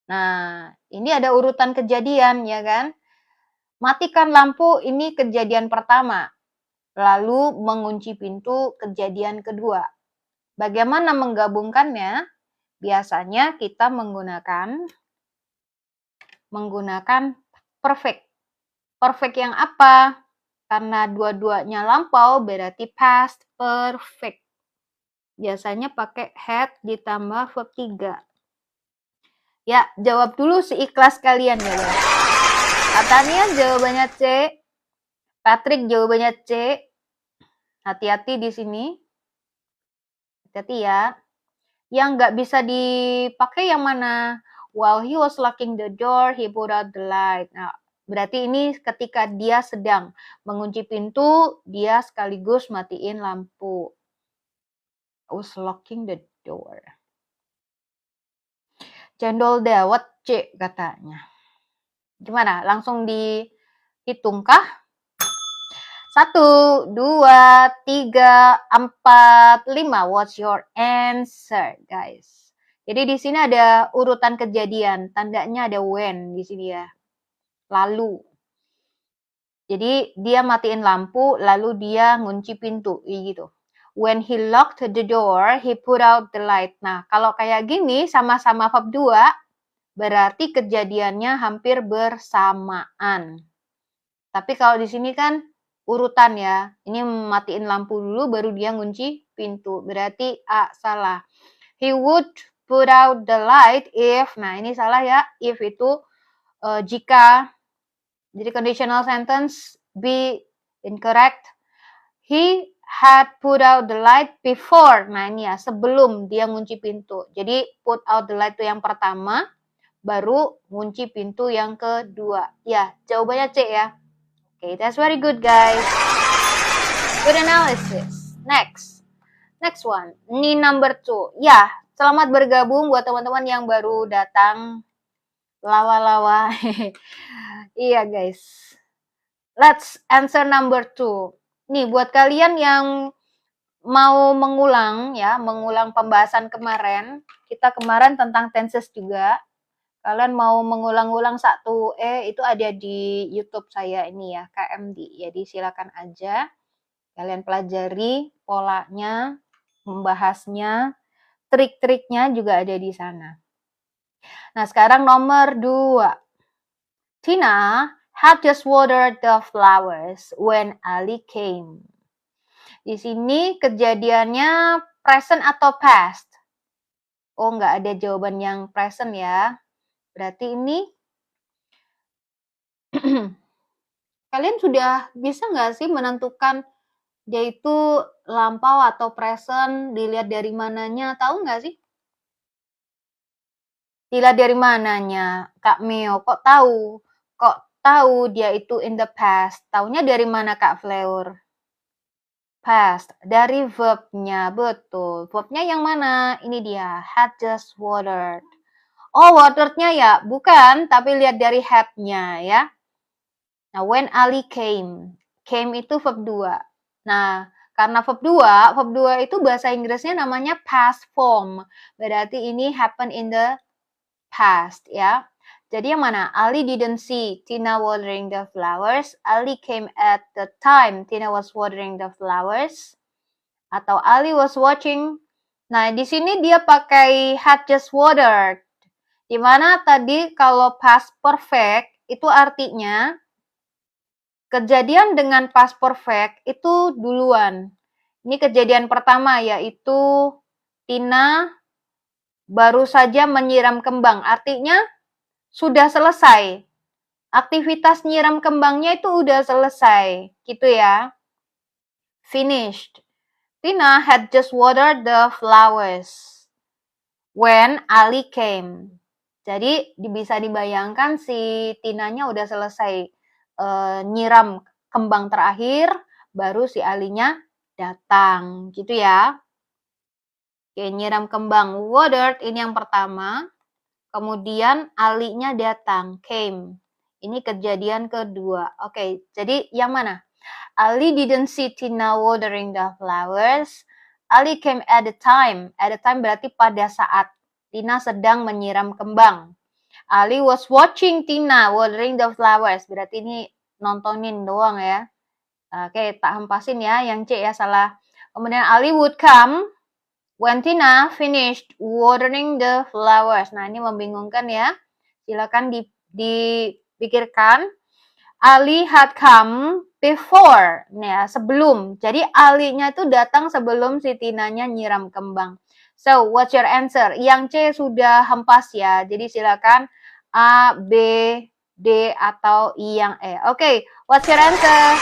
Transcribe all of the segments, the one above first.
Nah, ini ada urutan kejadian, ya kan? Matikan lampu, ini kejadian pertama. Lalu mengunci pintu, kejadian kedua. Bagaimana menggabungkannya? Biasanya kita menggunakan perfect. Perfect yang apa? Karena dua-duanya lampau, berarti past perfect. Biasanya pakai had ditambah verb 3. Ya, jawab dulu seikhlas kalian ya, guys. Katanya jawabannya C. Patrick jawabannya C. Hati-hati di sini. Hati-hati ya. Yang nggak bisa dipakai yang mana? While he was locking the door, he put out the light. Nah, berarti ini ketika dia sedang mengunci pintu, dia sekaligus matiin lampu. I was locking the door. Cendol dawet C katanya. Gimana? Langsung dihitungkah? 1, 2, 3, 4, 5. What's your answer, guys? Jadi di sini ada urutan kejadian, tandanya ada when di sini ya. Lalu. Jadi dia matiin lampu, lalu dia ngunci pintu, gitu. When he locked the door, he put out the light. Nah, kalau kayak gini sama-sama verb 2, berarti kejadiannya hampir bersamaan. Tapi kalau di sini kan urutan ya. Ini matiin lampu dulu baru dia ngunci pintu. Berarti A salah. He would put out the light if. Nah, ini salah ya. If itu jika. Jadi conditional sentence B incorrect. He had put out the light before. Nah, ini ya, sebelum dia ngunci pintu. Jadi put out the light itu yang pertama, baru ngunci pintu yang kedua. Ya, jawabannya C ya. Okay, that's very good, guys. Good analysis. Next one. Ini number 2. Ya, selamat bergabung buat teman-teman yang baru datang. Lawa-lawa. Iya, guys. Let's answer number 2. Nih, buat kalian yang mau mengulang pembahasan kemarin. Kita kemarin tentang tenses juga. Kalian mau mengulang-ulang 1E itu ada di YouTube saya ini ya, KMD. Jadi silakan aja kalian pelajari polanya, membahasnya, trik-triknya juga ada di sana. Nah, sekarang nomor 2. Tina had just watered the flowers when Ali came. Di sini kejadiannya present atau past? Oh, nggak ada jawaban yang present ya. Berarti ini kalian sudah bisa nggak sih menentukan dia itu lampau atau present, dilihat dari mananya, tahu nggak sih? Dilihat dari mananya, Kak Mio, kok tahu? Kok tahu dia itu in the past? Taunya dari mana, Kak Fleur? Past, dari verbnya, betul. Verbnya yang mana? Ini dia, had just watered. Oh, waterednya ya? Bukan, tapi lihat dari had-nya ya. Nah, when Ali came. Came itu verb 2. Nah, karena verb 2 itu bahasa Inggrisnya namanya past form. Berarti ini happen in the past ya. Jadi yang mana? Ali didn't see Tina watering the flowers. Ali came at the time Tina was watering the flowers. Atau Ali was watching. Nah, di sini dia pakai had just watered. Dimana tadi kalau past perfect itu artinya kejadian dengan past perfect itu duluan. Ini kejadian pertama yaitu Tina baru saja menyiram kembang. Artinya sudah selesai. Aktivitas nyiram kembangnya itu udah selesai. Gitu ya. Finished. Tina had just watered the flowers when Ali came. Jadi bisa dibayangkan si Tinanya udah selesai nyiram kembang terakhir, baru si Alinya datang, gitu ya. Oke, nyiram kembang watered ini yang pertama, kemudian Alinya datang, came. Ini kejadian kedua. Oke, jadi yang mana? Ali didn't see Tina watering the flowers. Ali came at the time. At the time berarti pada saat Tina sedang menyiram kembang. Ali was watching Tina watering the flowers. Berarti ini nontonin doang ya. Oke, tak hempasin ya. Yang C ya salah. Kemudian Ali would come when Tina finished watering the flowers. Nah, ini membingungkan ya. Silakan dipikirkan. Ali had come before. Nah, sebelum. Jadi Alinya itu datang sebelum si Tinanya nyiram kembang. So, what's your answer? Yang C sudah hempas ya. Jadi silakan A, B, D, atau I yang E. Oke, what's your answer?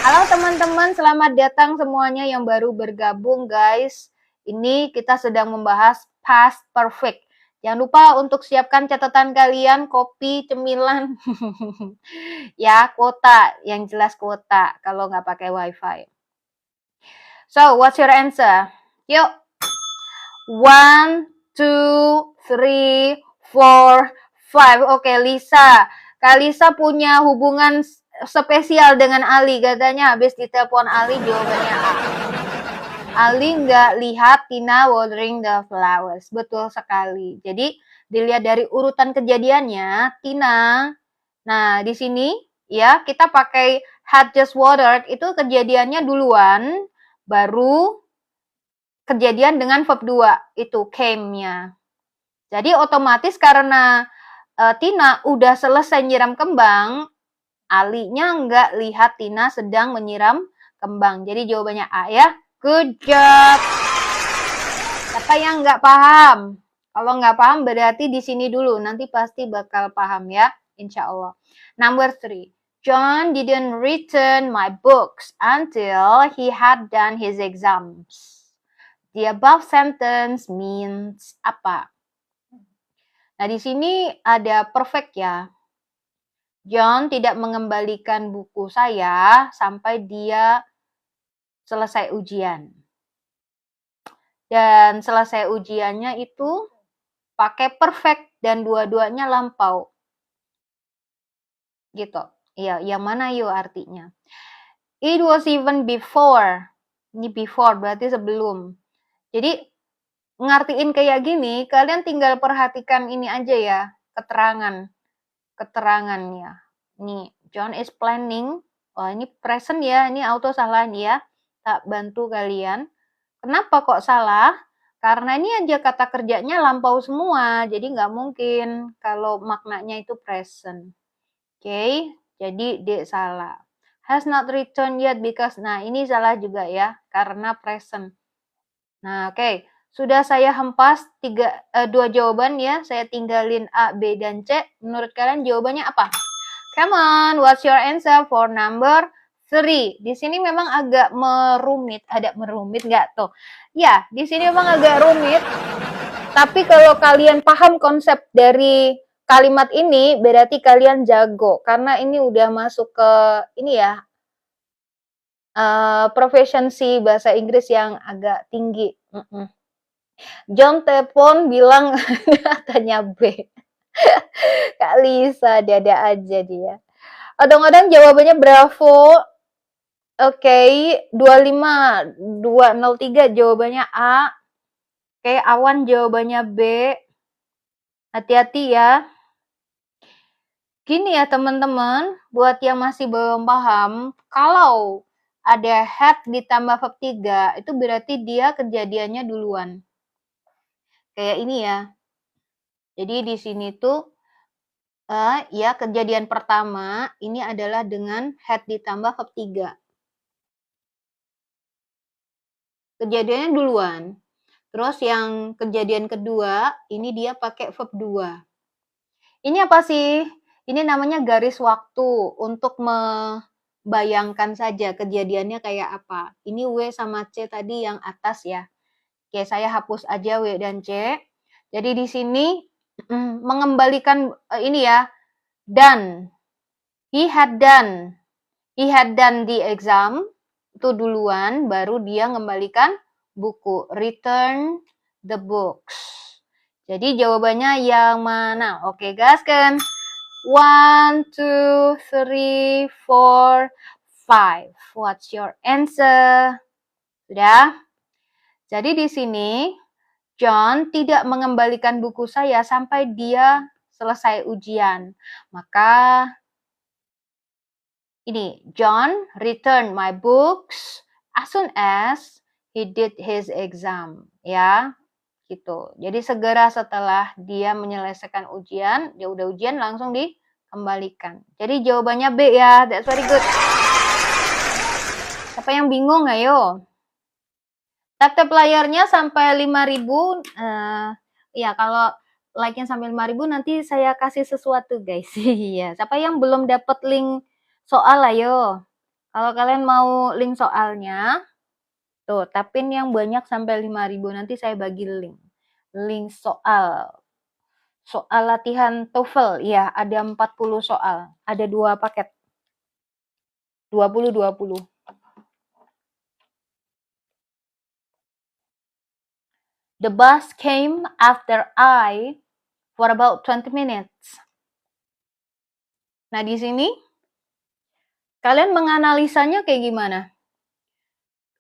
Halo teman-teman, selamat datang semuanya yang baru bergabung guys. Ini kita sedang membahas past perfect. Jangan lupa untuk siapkan catatan kalian, kopi, cemilan. Ya, kuota. Yang jelas kuota kalau nggak pakai wifi. So, what's your answer? Yuk. 1, 2, 3, 4, 5. Oke, Lisa. Kak Lisa punya hubungan spesial dengan Ali. Katanya habis ditelepon Ali jawabannya A. Ali nggak lihat Tina watering the flowers. Betul sekali. Jadi dilihat dari urutan kejadiannya, Tina. Nah, di sini ya kita pakai had just watered itu kejadiannya duluan, baru kejadian dengan verb 2 itu came-nya. Jadi otomatis karena Tina udah selesai nyiram kembang, Alinya nggak lihat Tina sedang menyiram kembang. Jadi jawabannya A ya. Good job. Siapa yang nggak paham? Kalau nggak paham berarti di sini dulu. Nanti pasti bakal paham ya. Insya Allah. Number 3. John didn't return my books until he had done his exams. The above sentence means apa? Nah, di sini ada perfect ya. John tidak mengembalikan buku saya sampai dia selesai ujian. Dan selesai ujiannya itu pakai perfect dan dua-duanya lampau. Gitu. Iya, yang mana yuk artinya? It was even before. Ini before berarti sebelum. Jadi ngartiin kayak gini, kalian tinggal perhatikan ini aja ya, keterangannya. Nih, John is planning. Wah, ini present ya, ini auto salah nih ya. Tak bantu kalian. Kenapa kok salah? Karena ini aja kata kerjanya lampau semua, jadi nggak mungkin kalau maknanya itu present. Oke, jadi D salah. Has not returned yet because, nah ini salah juga ya, karena present. Nah, oke. Sudah saya hempas 2 jawaban ya. Saya tinggalin A, B, dan C. Menurut kalian jawabannya apa? Come on, what's your answer for number 3? Di sini memang agak merumit. Ada merumit nggak tuh? Ya, di sini memang agak rumit. Tapi kalau kalian paham konsep dari kalimat ini, berarti kalian jago. Karena ini udah masuk ke ini ya, proficiency bahasa Inggris yang agak tinggi. John telepon bilang tanya B. Kak Lisa, ada aja dia. Kadang-kadang jawabannya bravo. Oke, 25203 jawabannya A. Oke, Awan jawabannya B. Hati-hati ya. Gini ya teman-teman, buat yang masih belum paham, kalau ada had ditambah verb 3, itu berarti dia kejadiannya duluan. Kayak ini ya. Jadi di sini tuh ya kejadian pertama ini adalah dengan had ditambah verb 3. Kejadiannya duluan. Terus yang kejadian kedua ini dia pakai verb 2. Ini apa sih? Ini namanya garis waktu untuk membayangkan saja kejadiannya kayak apa. Ini W sama C tadi yang atas ya. Oke, saya hapus aja W dan C. Jadi di sini mengembalikan ini ya, done. He had done the exam, itu duluan, baru dia ngembalikan buku. Return the books. Jadi jawabannya yang mana? Oke, gaskan. 1, 2, 3, 4, 5. What's your answer? Sudah? Jadi di sini John tidak mengembalikan buku saya sampai dia selesai ujian. Maka ini, John returned my books as soon as he did his exam. Ya, gitu. Jadi segera setelah dia menyelesaikan ujian, dia udah ujian langsung dikembalikan. Jadi jawabannya B ya, that's very good. Siapa yang bingung, ayo. Tap-tap layarnya sampai 5.000. Ya, kalau like-nya sampai 5.000 nanti saya kasih sesuatu, guys. Iya, siapa yang belum dapat link soal, ayo. Kalau kalian mau link soalnya, tuh, tapin yang banyak sampai 5.000, nanti saya bagi link. Link soal. Soal latihan TOEFL, ya, ada 40 soal. Ada 2 paket. 20-20. The bus came after I for about 20 minutes. Nah, di sini kalian menganalisanya kayak gimana?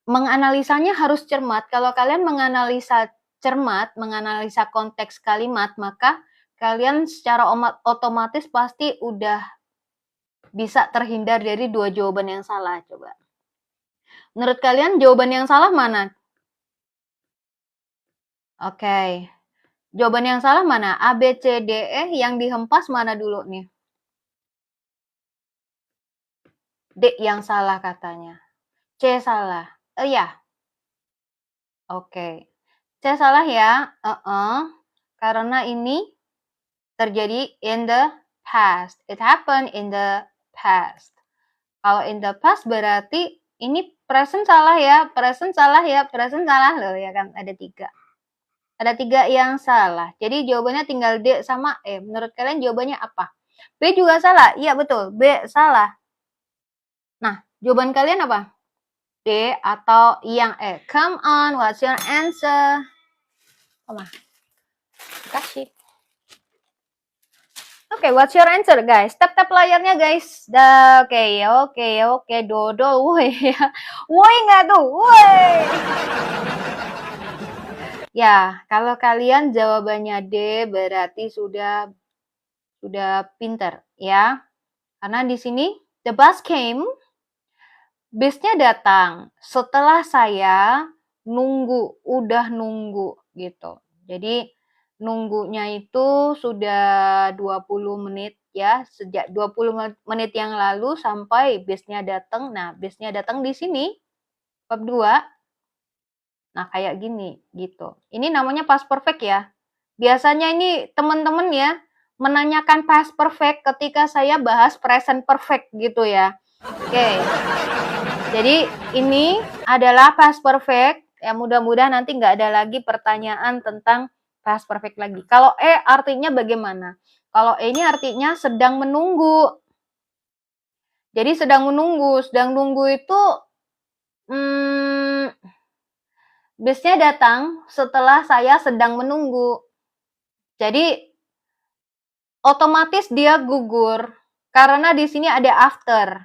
Menganalisanya harus cermat. Kalau kalian menganalisa cermat, menganalisa konteks kalimat, maka kalian secara otomatis pasti udah bisa terhindar dari 2 jawaban yang salah. Coba. Menurut kalian jawaban yang salah mana? Oke. Jawaban yang salah mana? A, B, C, D, E. Yang dihempas mana dulu nih? D yang salah katanya. C salah. Ya. Oke. C salah ya. Karena ini terjadi in the past. It happened in the past. Kalau in the past berarti ini present salah ya. Present salah ya. Present salah loh ya kan. Ada 3. Ada 3 yang salah. Jadi jawabannya tinggal D sama E. Menurut kalian jawabannya apa? B juga salah. Iya betul. B salah. Nah, jawaban kalian apa? D atau yang E? Come on, what's your answer? Kasih. Oke, what's your answer, guys? Tap-tap layarnya, guys. Oke. Dodol, woi. Woi nggak tuh? Woi. Ya, kalau kalian jawabannya D, berarti sudah pinter, ya. Karena di sini, the bus came, busnya datang setelah saya udah nunggu gitu. Jadi nunggunya itu sudah 20 menit ya, sejak 20 menit yang lalu sampai busnya datang. Nah, busnya datang di sini bab 2. Nah, kayak gini gitu. Ini namanya past perfect ya. Biasanya ini teman-teman ya menanyakan past perfect ketika saya bahas present perfect gitu ya. Oke. Jadi ini adalah past perfect. Ya mudah-mudahan nanti nggak ada lagi pertanyaan tentang past perfect lagi. Kalau E artinya bagaimana? Kalau E ini artinya sedang menunggu. Jadi sedang nunggu itu busnya datang setelah saya sedang menunggu. Jadi otomatis dia gugur karena di sini ada after.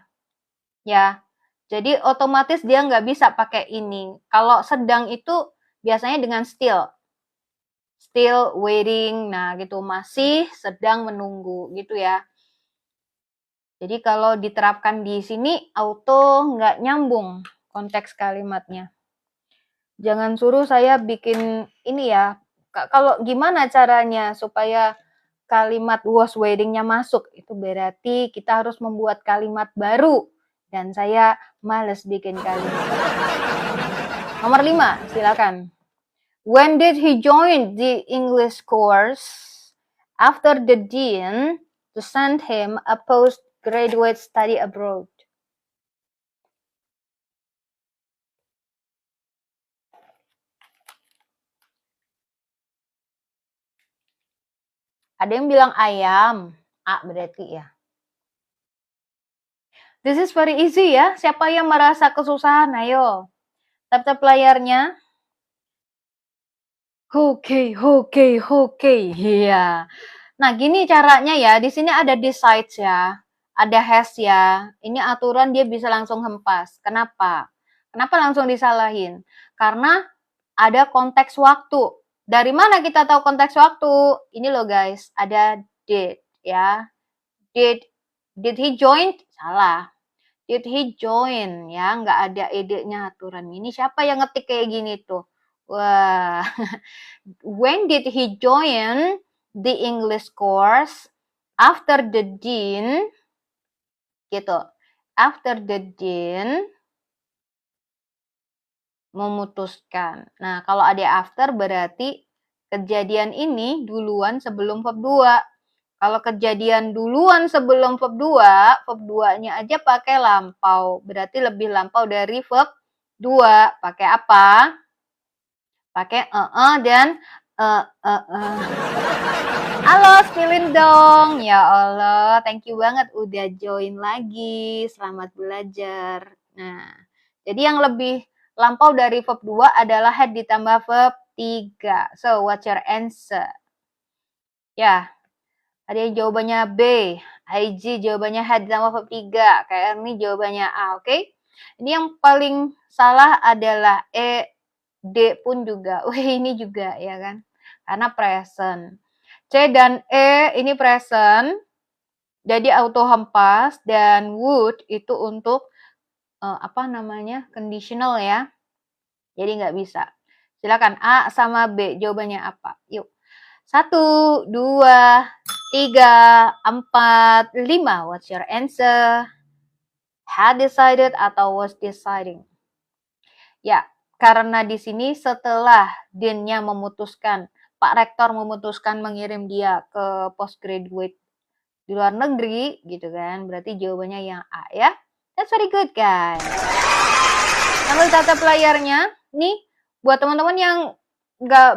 Ya. Jadi otomatis dia nggak bisa pakai ini. Kalau sedang itu biasanya dengan still waiting, nah gitu, masih sedang menunggu gitu ya. Jadi kalau diterapkan di sini auto nggak nyambung konteks kalimatnya. Jangan suruh saya bikin ini ya. Kalau gimana caranya supaya kalimat was waiting-nya masuk? Itu berarti kita harus membuat kalimat baru. Dan saya males bikin kalimat. Nomor 5, silakan. When did he join the English course? After the dean to send him a postgraduate study abroad. Ada yang bilang ayam. A berarti ya. This is very easy ya. Siapa yang merasa kesusahan? Ayo. Tap-tap layarnya. Oke. Iya. Nah, gini caranya ya. Di sini ada decides ya. Ada has ya. Ini aturan dia bisa langsung hempas. Kenapa? Kenapa langsung disalahin? Karena ada konteks waktu. Dari mana kita tahu konteks waktu? Ini loh guys. Ada did ya. Did he join? Salah. Did he join? Ya, nggak ada ed-nya aturan. Ini siapa yang ngetik kayak gini tuh? Wah. When did he join the English course? After the dean, gitu. After the dean memutuskan. Nah, kalau ada after berarti kejadian ini duluan sebelum verb 2. Kalau kejadian duluan sebelum verb 2, verb 2-nya aja pakai lampau. Berarti lebih lampau dari verb 2. Pakai apa? Pakai dan Halo, spillin dong. Ya Allah, thank you banget udah join lagi. Selamat belajar. Nah, jadi yang lebih lampau dari verb 2 adalah had ditambah verb 3. So, what's your answer? Ya, ada yang jawabannya B. IG jawabannya had ditambah verb 3. Kayak ini jawabannya A, oke? Ini yang paling salah adalah E, D pun juga. Wih, ini juga ya kan? Karena present. C dan E ini present. Jadi auto hempas dan would itu untuk conditional ya. Jadi nggak bisa. Silakan A sama B jawabannya apa? Yuk. 1, 2, 3, 4, 5. What's your answer? Had decided atau was deciding? Ya, karena di sini setelah dean-nya memutuskan, Pak Rektor memutuskan mengirim dia ke postgraduate di luar negeri gitu kan, berarti jawabannya yang A ya. That's very good guys. Sambil tatap layarnya, nih buat teman-teman yang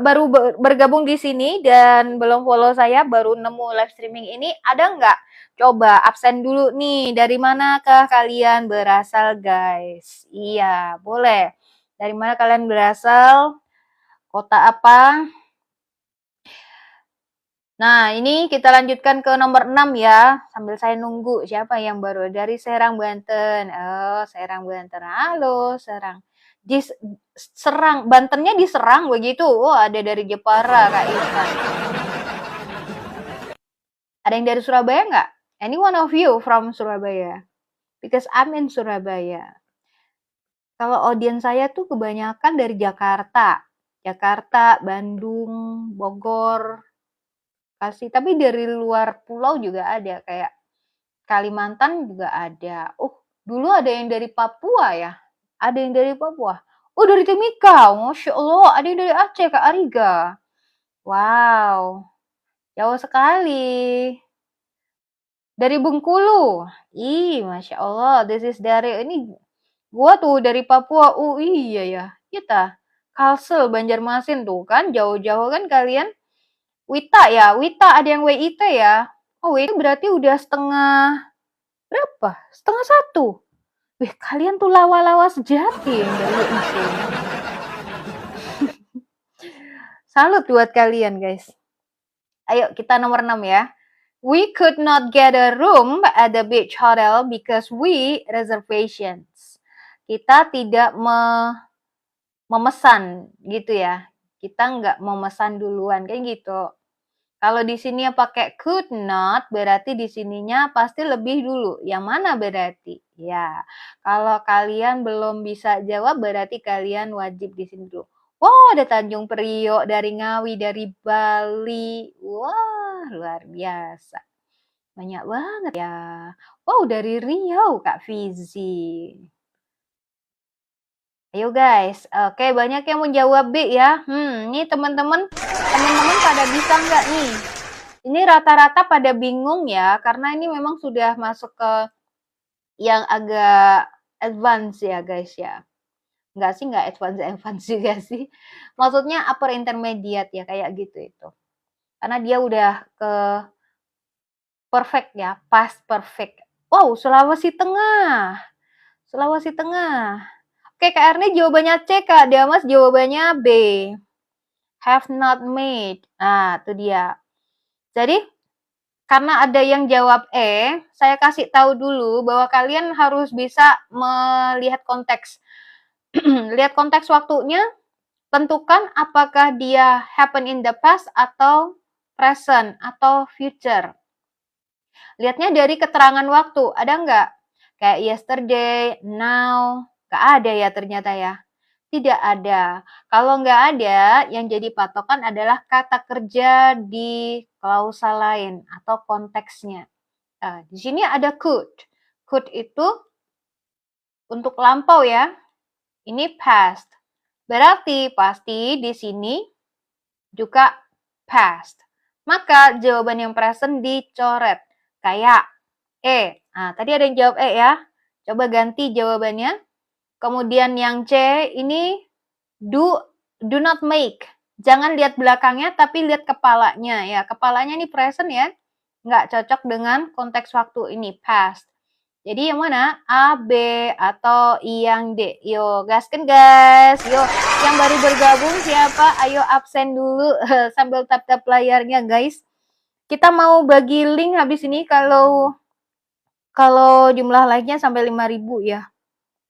baru bergabung di sini dan belum follow saya, baru nemu live streaming ini, ada nggak? Coba absen dulu nih, dari manakah kalian berasal guys? Iya, boleh. Dari mana kalian berasal? Kota apa? Nah, ini kita lanjutkan ke nomor 6 ya. Sambil saya nunggu siapa yang baru dari Serang, Banten. Oh, Serang, Banten. Halo, Serang. Serang, Bantennya diserang begitu. Oh, ada dari Jepara, Kak Ivan. Ada yang dari Surabaya nggak? Any one of you from Surabaya? Because I'm in Surabaya. Kalau audiens saya tuh kebanyakan dari Jakarta. Jakarta, Bandung, Bogor, Bekasi. Tapi dari luar pulau juga ada. Kayak Kalimantan juga ada. Oh, dulu ada yang dari Papua ya? Ada yang dari Papua. Oh, dari Timika. Masya Allah. Ada yang dari Aceh, Kak Ariga. Wow. Jauh sekali. Dari Bengkulu. Ih, Masya Allah. This is dari, ini gua tuh dari Papua. Oh iya ya. Kita. Kalsel, Banjarmasin tuh kan. Jauh-jauh kan kalian. Wita ya. Wita ada yang WIT ya. Oh, WIT berarti udah berapa? Setengah 1. Wih, kalian tuh lawa-lawa sejati yang dari WIT. Salut buat kalian guys. Ayo kita nomor 6 ya. We could not get a room at the beach hotel because we reservations. Kita tidak memesan gitu ya. Kita nggak memesan duluan kayak gitu. Kalau di sini pakai could not, berarti di sininya pasti lebih dulu. Yang mana berarti? Ya, kalau kalian belum bisa jawab, berarti kalian wajib di sini dulu. Wow, ada Tanjung Priok, dari Ngawi, dari Bali. Wah, luar biasa. Banyak banget ya. Wow, dari Riau, Kak Fizi. Ayo guys, oke banyak yang menjawab B ya. Ini teman-teman pada bisa nggak nih? Ini rata-rata pada bingung ya, karena ini memang sudah masuk ke yang agak advance ya guys ya. Nggak advance juga sih. Maksudnya upper intermediate ya, kayak gitu itu. Karena dia udah ke perfect ya, past perfect. Wow, Sulawesi Tengah. Sulawesi Tengah. Oke, Kak Erni jawabannya C, Kak Damas jawabannya B. Have not made. Nah, itu dia. Jadi, karena ada yang jawab E, saya kasih tahu dulu bahwa kalian harus bisa melihat konteks. Lihat konteks waktunya, tentukan apakah dia happen in the past atau present atau future. Lihatnya dari keterangan waktu, ada nggak? Kayak yesterday, now, nggak ada ya ternyata ya. Tidak ada. Kalau nggak ada, yang jadi patokan adalah kata kerja di klausal lain atau konteksnya. Nah, di sini ada could. Could itu untuk lampau ya. Ini past. Berarti pasti di sini juga past. Maka jawaban yang present dicoret. Kayak E. Nah, tadi ada yang jawab E ya. Coba ganti jawabannya. Kemudian yang C ini do not make. Jangan lihat belakangnya tapi lihat kepalanya ya. Kepalanya ini present ya. Nggak cocok dengan konteks waktu ini past. Jadi yang mana? A, B, atau yang D? Yo, gaskan guys. Yo, yang baru bergabung siapa? Ayo absen dulu sambil tap-tap layarnya guys. Kita mau bagi link habis ini kalau jumlah like-nya sampai 5.000 ya.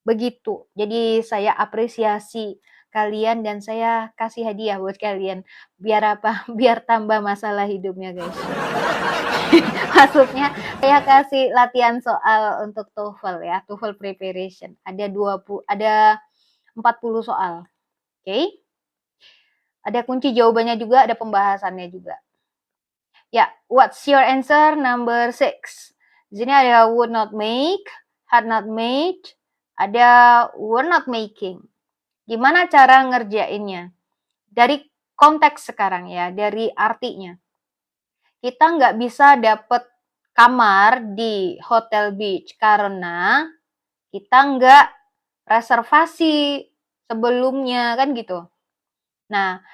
Begitu. Jadi saya apresiasi kalian dan saya kasih hadiah buat kalian. Biar apa? Biar tambah masalah hidupnya guys. Maksudnya saya kasih latihan soal untuk TOEFL ya, TOEFL preparation. Ada 40 soal. Oke. Ada kunci jawabannya juga, ada pembahasannya juga. Ya, what's your answer number 6? Di sini ada would not make, had not made, ada were not making. Gimana cara ngerjainnya? Dari konteks sekarang ya, dari artinya. Kita nggak bisa dapet kamar di Hotel Beach karena kita nggak reservasi sebelumnya kan gitu. Nah,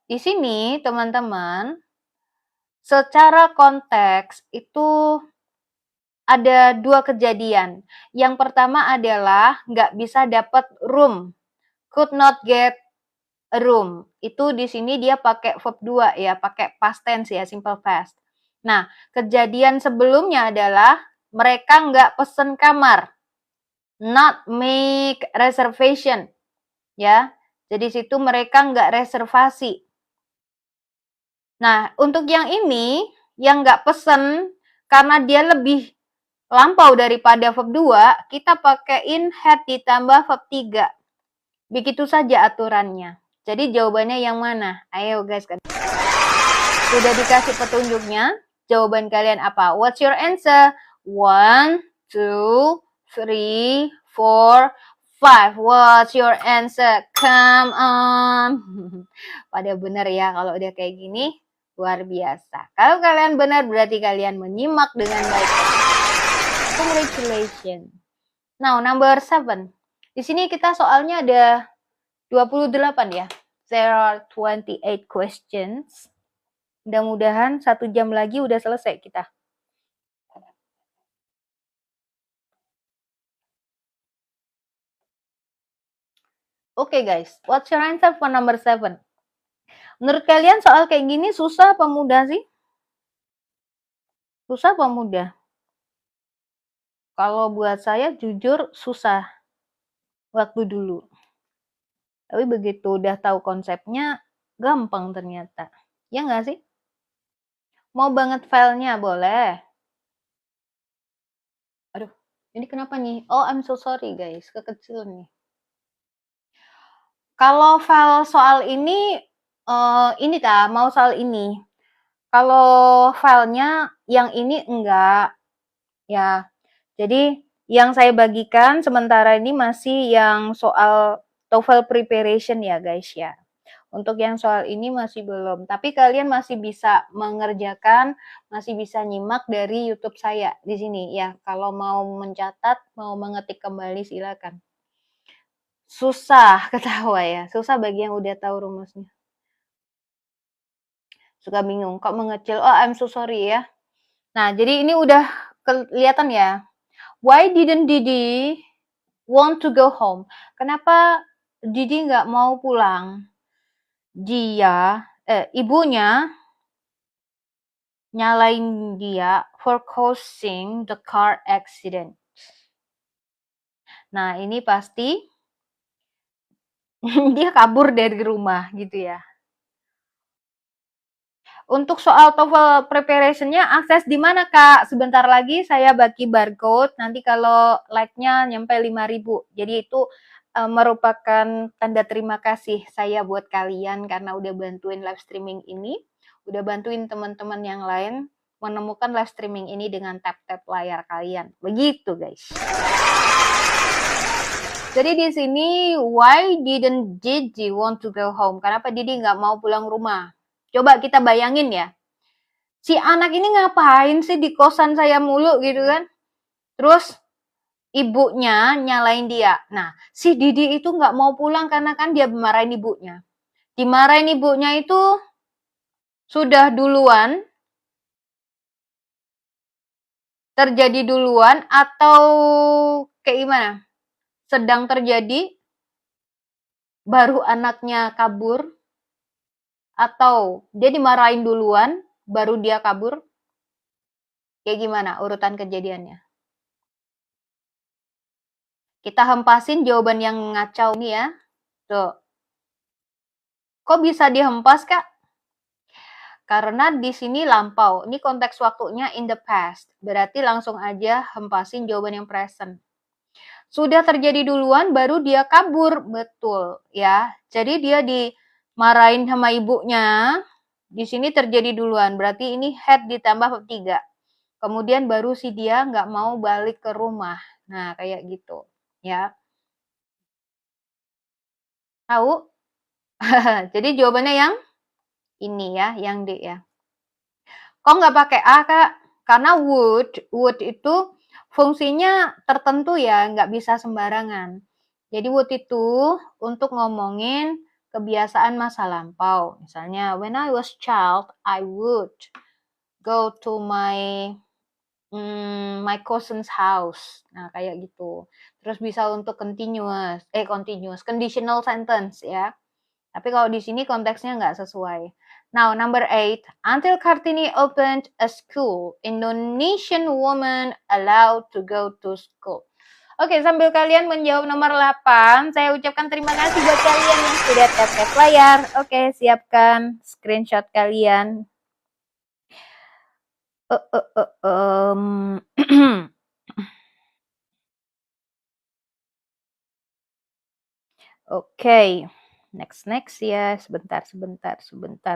di sini teman-teman secara konteks itu ada 2 kejadian. Yang pertama adalah nggak bisa dapat room, could not get a room. Itu di sini dia pakai verb 2 ya, pakai past tense ya, simple past. Nah, kejadian sebelumnya adalah mereka nggak pesen kamar, not make reservation, ya. Jadi situ mereka nggak reservasi. Nah, untuk yang ini, yang nggak pesen, karena dia lebih lampau daripada verb 2, kita pakaiin had ditambah verb 3. Begitu saja aturannya. Jadi jawabannya yang mana? Ayo guys, kan. Sudah dikasih petunjuknya. Jawaban kalian apa? What's your answer? 1, 2, 3, 4, 5. What's your answer? Come on. Pada benar ya kalau udah kayak gini. Luar biasa. Kalau kalian benar berarti kalian menyimak dengan baik. Congratulations. Now, number 7. Di sini kita soalnya ada 28 ya. There are 28 questions. Mudah-mudahan 1 jam lagi udah selesai kita. Oke guys, what's your answer for number 7? Menurut kalian soal kayak gini susah apa mudah sih? Susah apa mudah? Kalau buat saya jujur susah waktu dulu. Tapi begitu udah tahu konsepnya, gampang ternyata. Ya nggak sih? Mau banget filenya, boleh. Aduh, ini kenapa nih? Oh, I'm so sorry guys, kekecilan nih. Kalau file soal ini mau soal ini. Kalau filenya yang ini enggak, ya. Jadi yang saya bagikan sementara ini masih yang soal TOEFL preparation ya guys ya. Untuk yang soal ini masih belum, tapi kalian masih bisa mengerjakan, masih bisa nyimak dari YouTube saya di sini ya. Kalau mau mencatat, mau mengetik kembali silakan. Susah ketawa ya, susah bagi yang udah tahu rumusnya. Suka bingung, kok mengecil? Oh, I'm so sorry ya. Nah, jadi ini udah kelihatan ya. Why didn't Didi want to go home? Kenapa Didi nggak mau pulang? Ibunya nyalain dia for causing the car accident. Nah, ini pasti dia kabur dari rumah gitu ya. Untuk soal TOEFL preparation-nya akses di mana, Kak? Sebentar lagi saya bagi barcode, nanti kalau like-nya nyampe 5.000. Jadi itu merupakan tanda terima kasih saya buat kalian karena udah bantuin live streaming ini, udah bantuin teman-teman yang lain menemukan live streaming ini dengan tap-tap layar kalian. Begitu, guys. Jadi di sini, why didn't Gigi want to go home? Kenapa Didi nggak mau pulang rumah? Coba kita bayangin ya. Si anak ini ngapain sih di kosan saya mulu gitu kan? Terus ibunya nyalain dia. Nah, si Didi itu nggak mau pulang karena kan dia marahin ibunya. Dimarahin ibunya itu sudah duluan, terjadi duluan atau kayak gimana? Sedang terjadi, baru anaknya kabur, atau dia dimarahin duluan, baru dia kabur? Kayak gimana urutan kejadiannya? Kita hempasin jawaban yang ngacau nih ya. Tuh. Kok bisa dihempas, Kak? Karena di sini lampau. Ini konteks waktunya in the past. Berarti langsung aja hempasin jawaban yang present. Sudah terjadi duluan, baru dia kabur. Betul, ya. Jadi dia dimarahin sama ibunya. Di sini terjadi duluan. Berarti ini had ditambah 3. Kemudian baru si dia nggak mau balik ke rumah. Nah, kayak gitu. Ya. Tahu? Jadi jawabannya yang ini ya, yang D ya. Kok nggak pakai A, Kak? Karena would itu fungsinya tertentu ya, nggak bisa sembarangan. Jadi would itu untuk ngomongin kebiasaan masa lampau. Misalnya, when I was child, I would go to my cousin's house. Nah, kayak gitu. Terus bisa untuk conditional sentence ya. Tapi kalau di sini konteksnya nggak sesuai. Now, number 8. Until Kartini opened a school, Indonesian women allowed to go to school. Oke, sambil kalian menjawab nomor 8, saya ucapkan terima kasih buat kalian yang sudah tap-tap layar. Oke, siapkan screenshot kalian. Oke. Next ya. Sebentar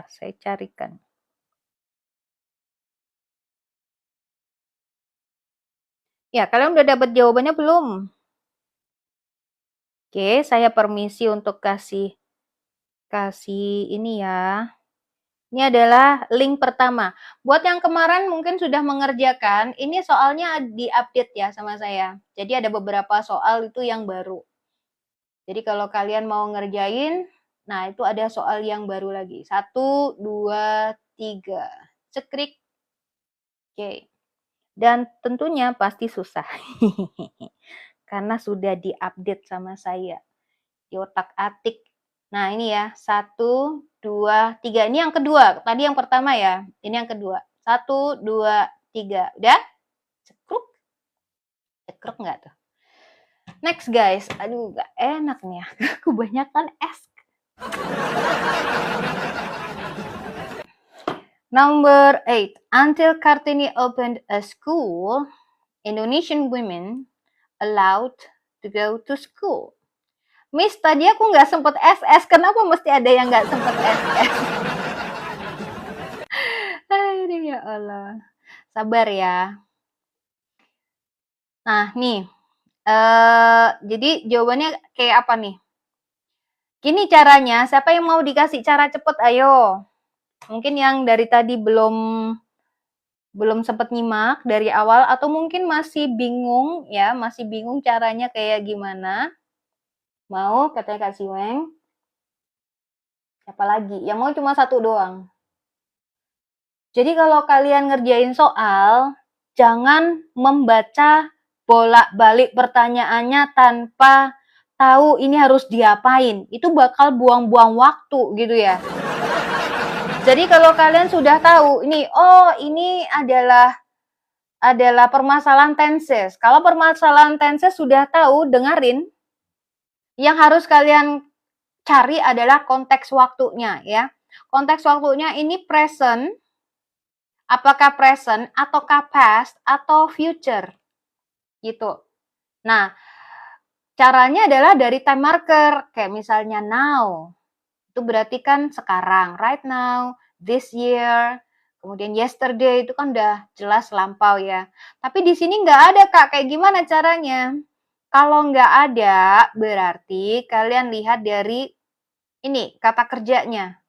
saya carikan. Ya, kalian udah dapat jawabannya belum? Oke, saya permisi untuk kasih ini ya. Ini adalah link pertama. Buat yang kemarin mungkin sudah mengerjakan, ini soalnya di-update ya sama saya. Jadi ada beberapa soal itu yang baru. Jadi kalau kalian mau ngerjain, nah itu ada soal yang baru lagi. 1, 2, 3. Cekrik. Oke. Dan tentunya pasti susah. Karena sudah di-update sama saya. Di otak-atik. Nah, ini ya. 1, 2, 3. Ini yang kedua. Tadi yang pertama ya. Ini yang kedua. 1, 2, 3. Udah? Cekruk? Cekruk nggak tuh? Next, guys. Aduh, gak enak nih ya. Kebanyakan es. Number 8. Until Kartini opened a school, Indonesian women allowed to go to school. Miss, tadi aku nggak sempet SS. Kenapa mesti ada yang nggak sempet SS? Aduh, ya Allah. Sabar ya. Nah, nih. Jadi jawabannya kayak apa nih? Gini caranya. Siapa yang mau dikasih cara cepet? Ayo. Mungkin yang dari tadi belum sempat nyimak dari awal atau mungkin masih bingung ya, masih bingung caranya kayak gimana. Mau katanya Kak Siweng? Siapa lagi? Yang mau cuma satu doang. Jadi kalau kalian ngerjain soal, jangan membaca bolak-balik pertanyaannya tanpa tahu ini harus diapain. Itu bakal buang-buang waktu gitu ya. Jadi kalau kalian sudah tahu, ini adalah permasalahan tenses. Kalau permasalahan tenses sudah tahu, dengerin. Yang harus kalian cari adalah konteks waktunya ya. Konteks waktunya ini present, apakah present, ataukah past, atau future, gitu. Nah, caranya adalah dari time marker, kayak misalnya now, itu berarti kan sekarang, right now, this year, kemudian yesterday, itu kan udah jelas lampau ya. Tapi di sini nggak ada, Kak, kayak gimana caranya? Kalau nggak ada, berarti kalian lihat dari ini, kata kerjanya.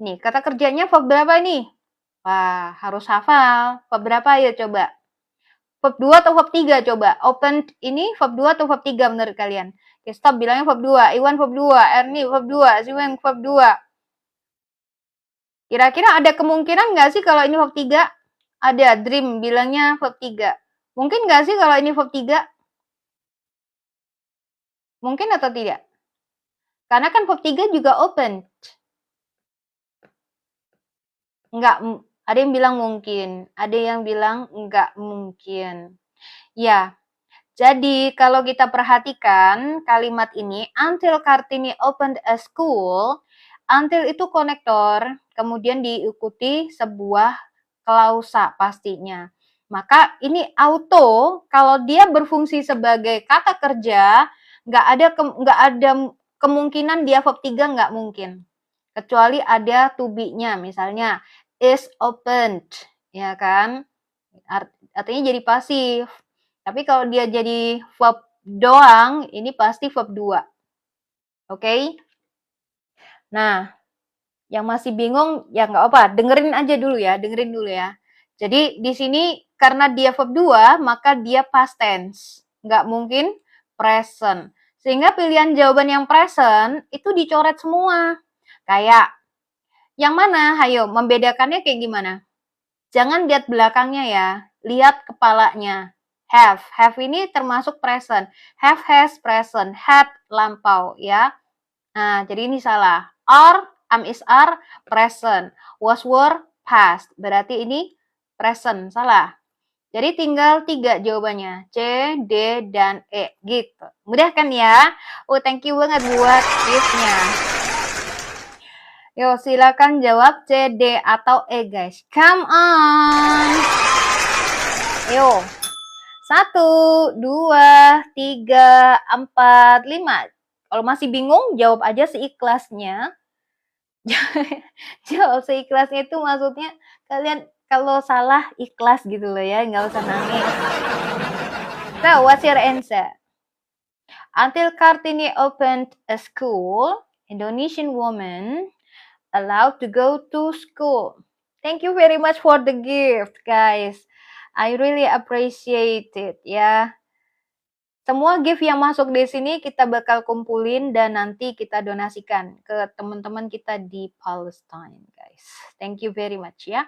Nih, kata kerjanya verb berapa nih? Wah, harus hafal. Verb berapa ya coba? Verb 2 atau verb 3 coba? Open ini verb 2 atau verb 3 menurut kalian? Oke, stop bilangnya verb 2. Iwan verb 2, Ernie verb 2, Siwen verb 2. Kira-kira ada kemungkinan nggak sih kalau ini verb 3? Ada, Dream bilangnya verb 3. Mungkin nggak sih kalau ini verb 3? Mungkin atau tidak? Karena kan verb 3 juga open. Enggak, ada yang bilang mungkin, ada yang bilang enggak mungkin. Ya, jadi kalau kita perhatikan kalimat ini, until Kartini opened a school, until itu konektor, kemudian diikuti sebuah klausa pastinya. Maka ini auto, kalau dia berfungsi sebagai kata kerja, nggak ada kemungkinan dia verb 3 nggak mungkin. Kecuali ada to be-nya, misalnya is opened, ya kan? Artinya jadi pasif. Tapi kalau dia jadi verb doang, ini pasti verb 2. Oke? Nah, yang masih bingung, ya nggak apa, dengerin aja dulu ya, dengerin dulu ya. Jadi di sini karena dia verb 2, maka dia past tense. Nggak mungkin present. Sehingga pilihan jawaban yang present itu dicoret semua. Kayak, yang mana? Hayo, membedakannya kayak gimana? Jangan lihat belakangnya ya, lihat kepalanya. Have ini termasuk present. Have, has, present. Had, lampau ya. Nah, jadi ini salah. Are, am, is, are, present. Was, were, past. Berarti ini present, salah. Jadi tinggal 3 jawabannya. C, D, dan E. Gitu. Mudah kan ya? Oh, thank you banget buat quiz-nya. Yo, silakan jawab C, D, atau E, guys. Come on. Yo. 1, 2, 3, 4, 5. Kalau masih bingung, jawab aja seikhlasnya. Jawab seikhlasnya itu maksudnya kalian kalau salah ikhlas gitu loh ya, nggak usah nangis. So, what's your answer? Until Kartini opened a school, Indonesian woman allowed to go to school. Thank you very much for the gift, guys. I really appreciate it ya. Semua gift yang masuk di sini kita bakal kumpulin dan nanti kita donasikan ke teman-teman kita di Palestine, guys. Thank you very much ya.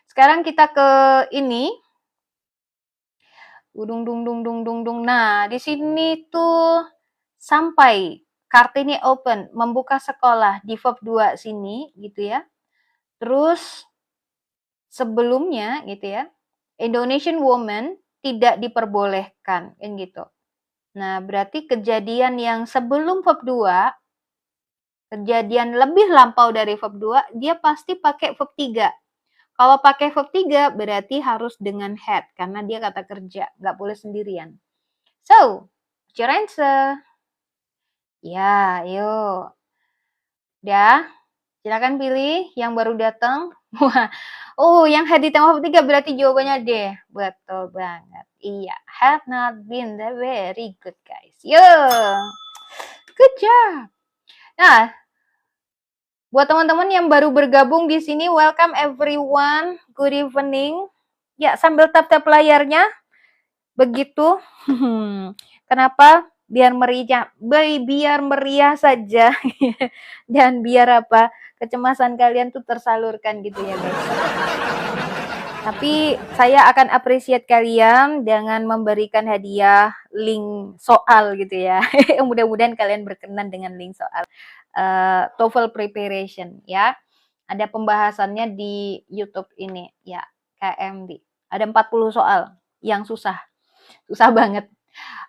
Sekarang kita ke ini. Nah, di sini tuh sampai Kartini open, membuka sekolah di verb 2 sini gitu ya. Terus sebelumnya gitu ya, Indonesian woman tidak diperbolehkan kan gitu. Nah, berarti kejadian yang sebelum verb 2, kejadian lebih lampau dari verb 2, dia pasti pakai verb 3. Kalau pakai verb 3 berarti harus dengan had karena dia kata kerja, nggak boleh sendirian. So, what's your answer? Ya, yuk. Udah? Silakan pilih yang baru datang. Oh, yang had di tema 3 berarti jawabannya D. Betul banget. Iya, have not been there. Very good, guys. Yo. Good job. Nah, buat teman-teman yang baru bergabung di sini, welcome everyone. Good evening. Ya, sambil tap-tap layarnya. Begitu. Kenapa? Biar meriah saja. Dan biar apa? Kecemasan kalian tuh tersalurkan gitu ya, guys. Tapi saya akan appreciate kalian dengan memberikan hadiah link soal gitu ya. Mudah-mudahan kalian berkenan dengan link soal TOEFL preparation ya. Ada pembahasannya di YouTube ini ya, KMD. Ada 40 soal yang susah. Susah banget.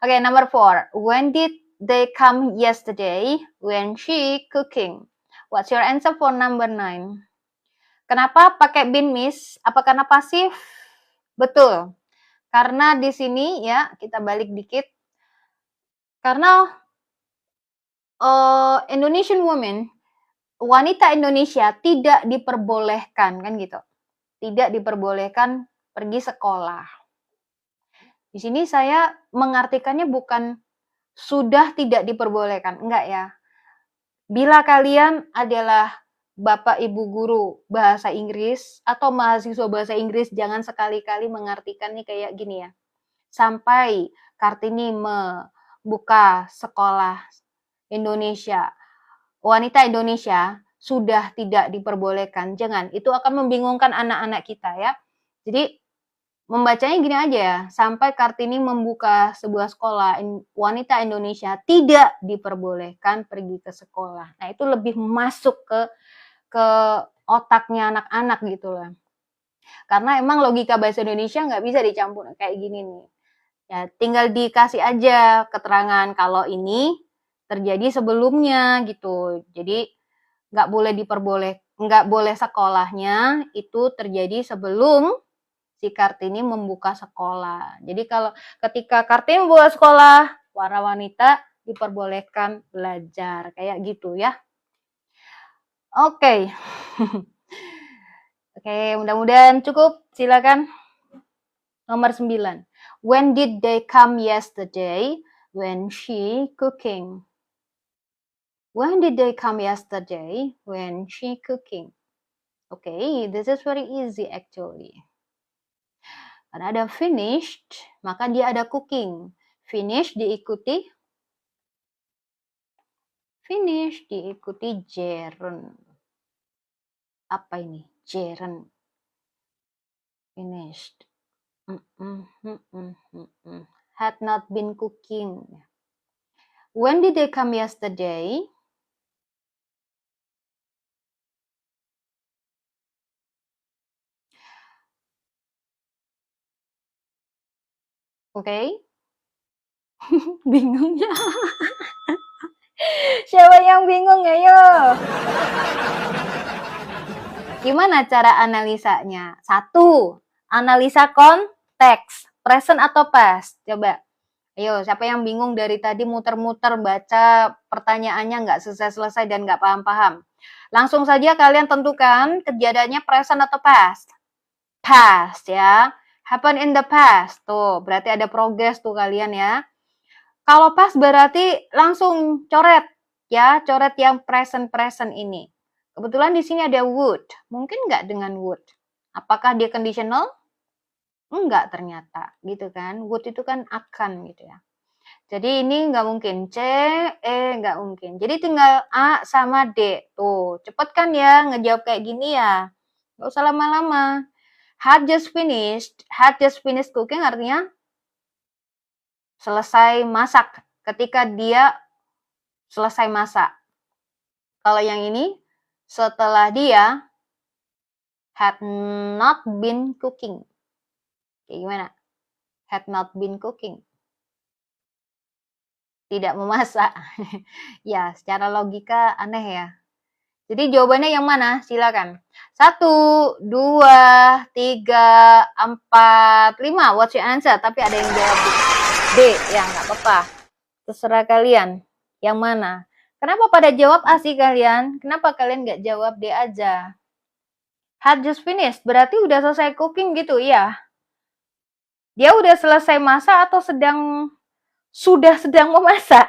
Okay, number 4. When did they come yesterday? When she cooking? What's your answer for number 9? Kenapa pakai been miss? Apa karena pasif? Betul. Karena di sini ya, kita balik dikit. Karena Indonesian woman, wanita Indonesia tidak diperbolehkan kan gitu. Tidak diperbolehkan pergi sekolah. Di sini saya mengartikannya bukan sudah tidak diperbolehkan, enggak ya. Bila kalian adalah Bapak Ibu guru bahasa Inggris atau mahasiswa bahasa Inggris, jangan sekali-kali mengartikan nih kayak gini ya. Sampai Kartini membuka sekolah Indonesia, wanita Indonesia sudah tidak diperbolehkan. Jangan, itu akan membingungkan anak-anak kita ya. Jadi membacanya gini aja ya, sampai Kartini membuka sebuah sekolah, wanita Indonesia tidak diperbolehkan pergi ke sekolah. Nah, itu lebih masuk ke otaknya anak-anak gitu loh. Karena emang logika bahasa Indonesia nggak bisa dicampur kayak gini nih. Ya, tinggal dikasih aja keterangan kalau ini terjadi sebelumnya gitu. Jadi nggak boleh sekolahnya itu terjadi sebelum si Kartini membuka sekolah. Jadi kalau ketika Kartini membuka sekolah, para wanita diperbolehkan belajar. Kayak gitu ya. Oke. Oke, mudah-mudahan cukup. Silakan. Nomor 9. When did they come yesterday? When she cooking. When did they come yesterday? When she cooking. Okay, this is very easy actually. Karena ada finished, maka dia ada cooking. Finish diikuti gerund. Apa ini? Gerund. Finished. Had not been cooking. When did they come yesterday? Oke. Bingung ya? Siapa yang bingung? Ayo. Gimana cara analisanya? 1. Analisa konteks. Present atau past? Coba. Ayo, siapa yang bingung dari tadi muter-muter baca pertanyaannya nggak selesai-selesai dan nggak paham-paham? Langsung saja kalian tentukan kejadiannya present atau past. Past ya. Happen in the past. Tuh, berarti ada progress tuh kalian ya. Kalau past berarti langsung coret ya, coret yang present ini. Kebetulan di sini ada would. Mungkin nggak dengan would? Apakah dia conditional? Enggak ternyata, gitu kan. Would itu kan akan gitu ya. Jadi ini nggak mungkin. C, E nggak mungkin. Jadi tinggal A sama D. Tuh, cepet kan ya ngejawab kayak gini ya. Nggak usah lama-lama. Had just finished cooking artinya selesai masak. Ketika dia selesai masak. Kalau yang ini, setelah dia had not been cooking. Kayak gimana? Had not been cooking. Tidak memasak. Ya, secara logika aneh ya. Jadi jawabannya yang mana? Silakan. 1, 2, 3, 4, 5. What's your answer? Tapi ada yang jawab D. Ya, nggak apa-apa. Terserah kalian. Yang mana? Kenapa pada jawab A sih kalian? Kenapa kalian nggak jawab D aja? Had just finished. Berarti udah selesai cooking gitu, iya. Dia udah selesai masak atau sudah sedang memasak?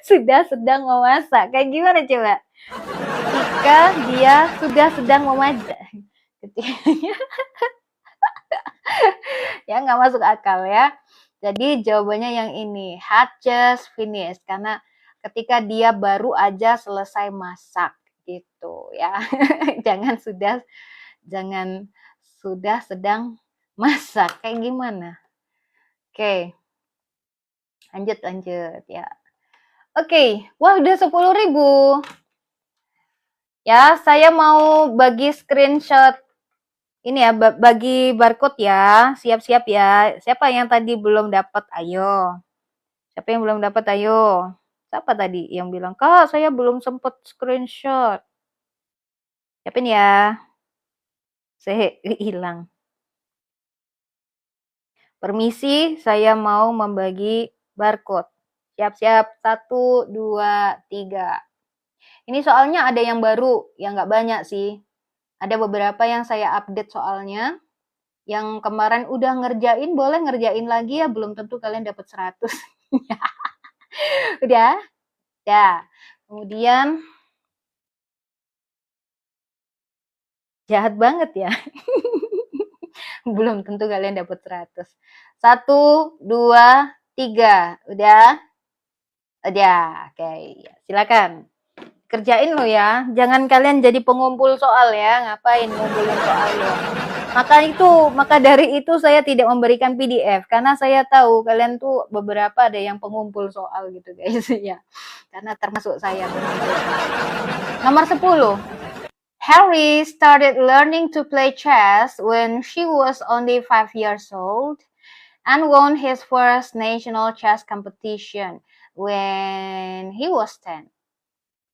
Sudah sedang memasak. Kayak gimana coba? Ketika dia sudah sedang memasak. Ya nggak masuk akal ya. Jadi jawabannya yang ini. Had just finished. Karena ketika dia baru aja selesai masak. Gitu ya. Jangan sudah sedang masak. Kayak gimana? Oke. Lanjut ya. Oke, wah udah 10.000. Ya, saya mau bagi screenshot ini ya, bagi barcode ya. Siap-siap ya. Siapa yang tadi belum dapat? Ayo. Siapa yang belum dapat? Ayo. Siapa tadi yang bilang, "Kak, saya belum sempat screenshot." Siapin ya. Saya hilang. Permisi, saya mau membagi barcode. Siap-siap, 1, 2, 3. Ini soalnya ada yang baru, yang nggak banyak sih. Ada beberapa yang saya update soalnya. Yang kemarin udah ngerjain, boleh ngerjain lagi ya, belum tentu kalian dapat 100. Udah? Ya. Kemudian, jahat banget ya. Belum tentu kalian dapat 100. 1, 2, 3. Udah? Udah. Oke, silakan. Kerjain lo ya. Jangan kalian jadi pengumpul soal ya. Ngapain ngumpulin soal lo? Maka dari itu saya tidak memberikan PDF karena saya tahu kalian tuh beberapa ada yang pengumpul soal gitu guys ya. Karena termasuk saya. Nomor 10. Harry started learning to play chess when she was only 5 years old and won his first national chess competition when he was 10.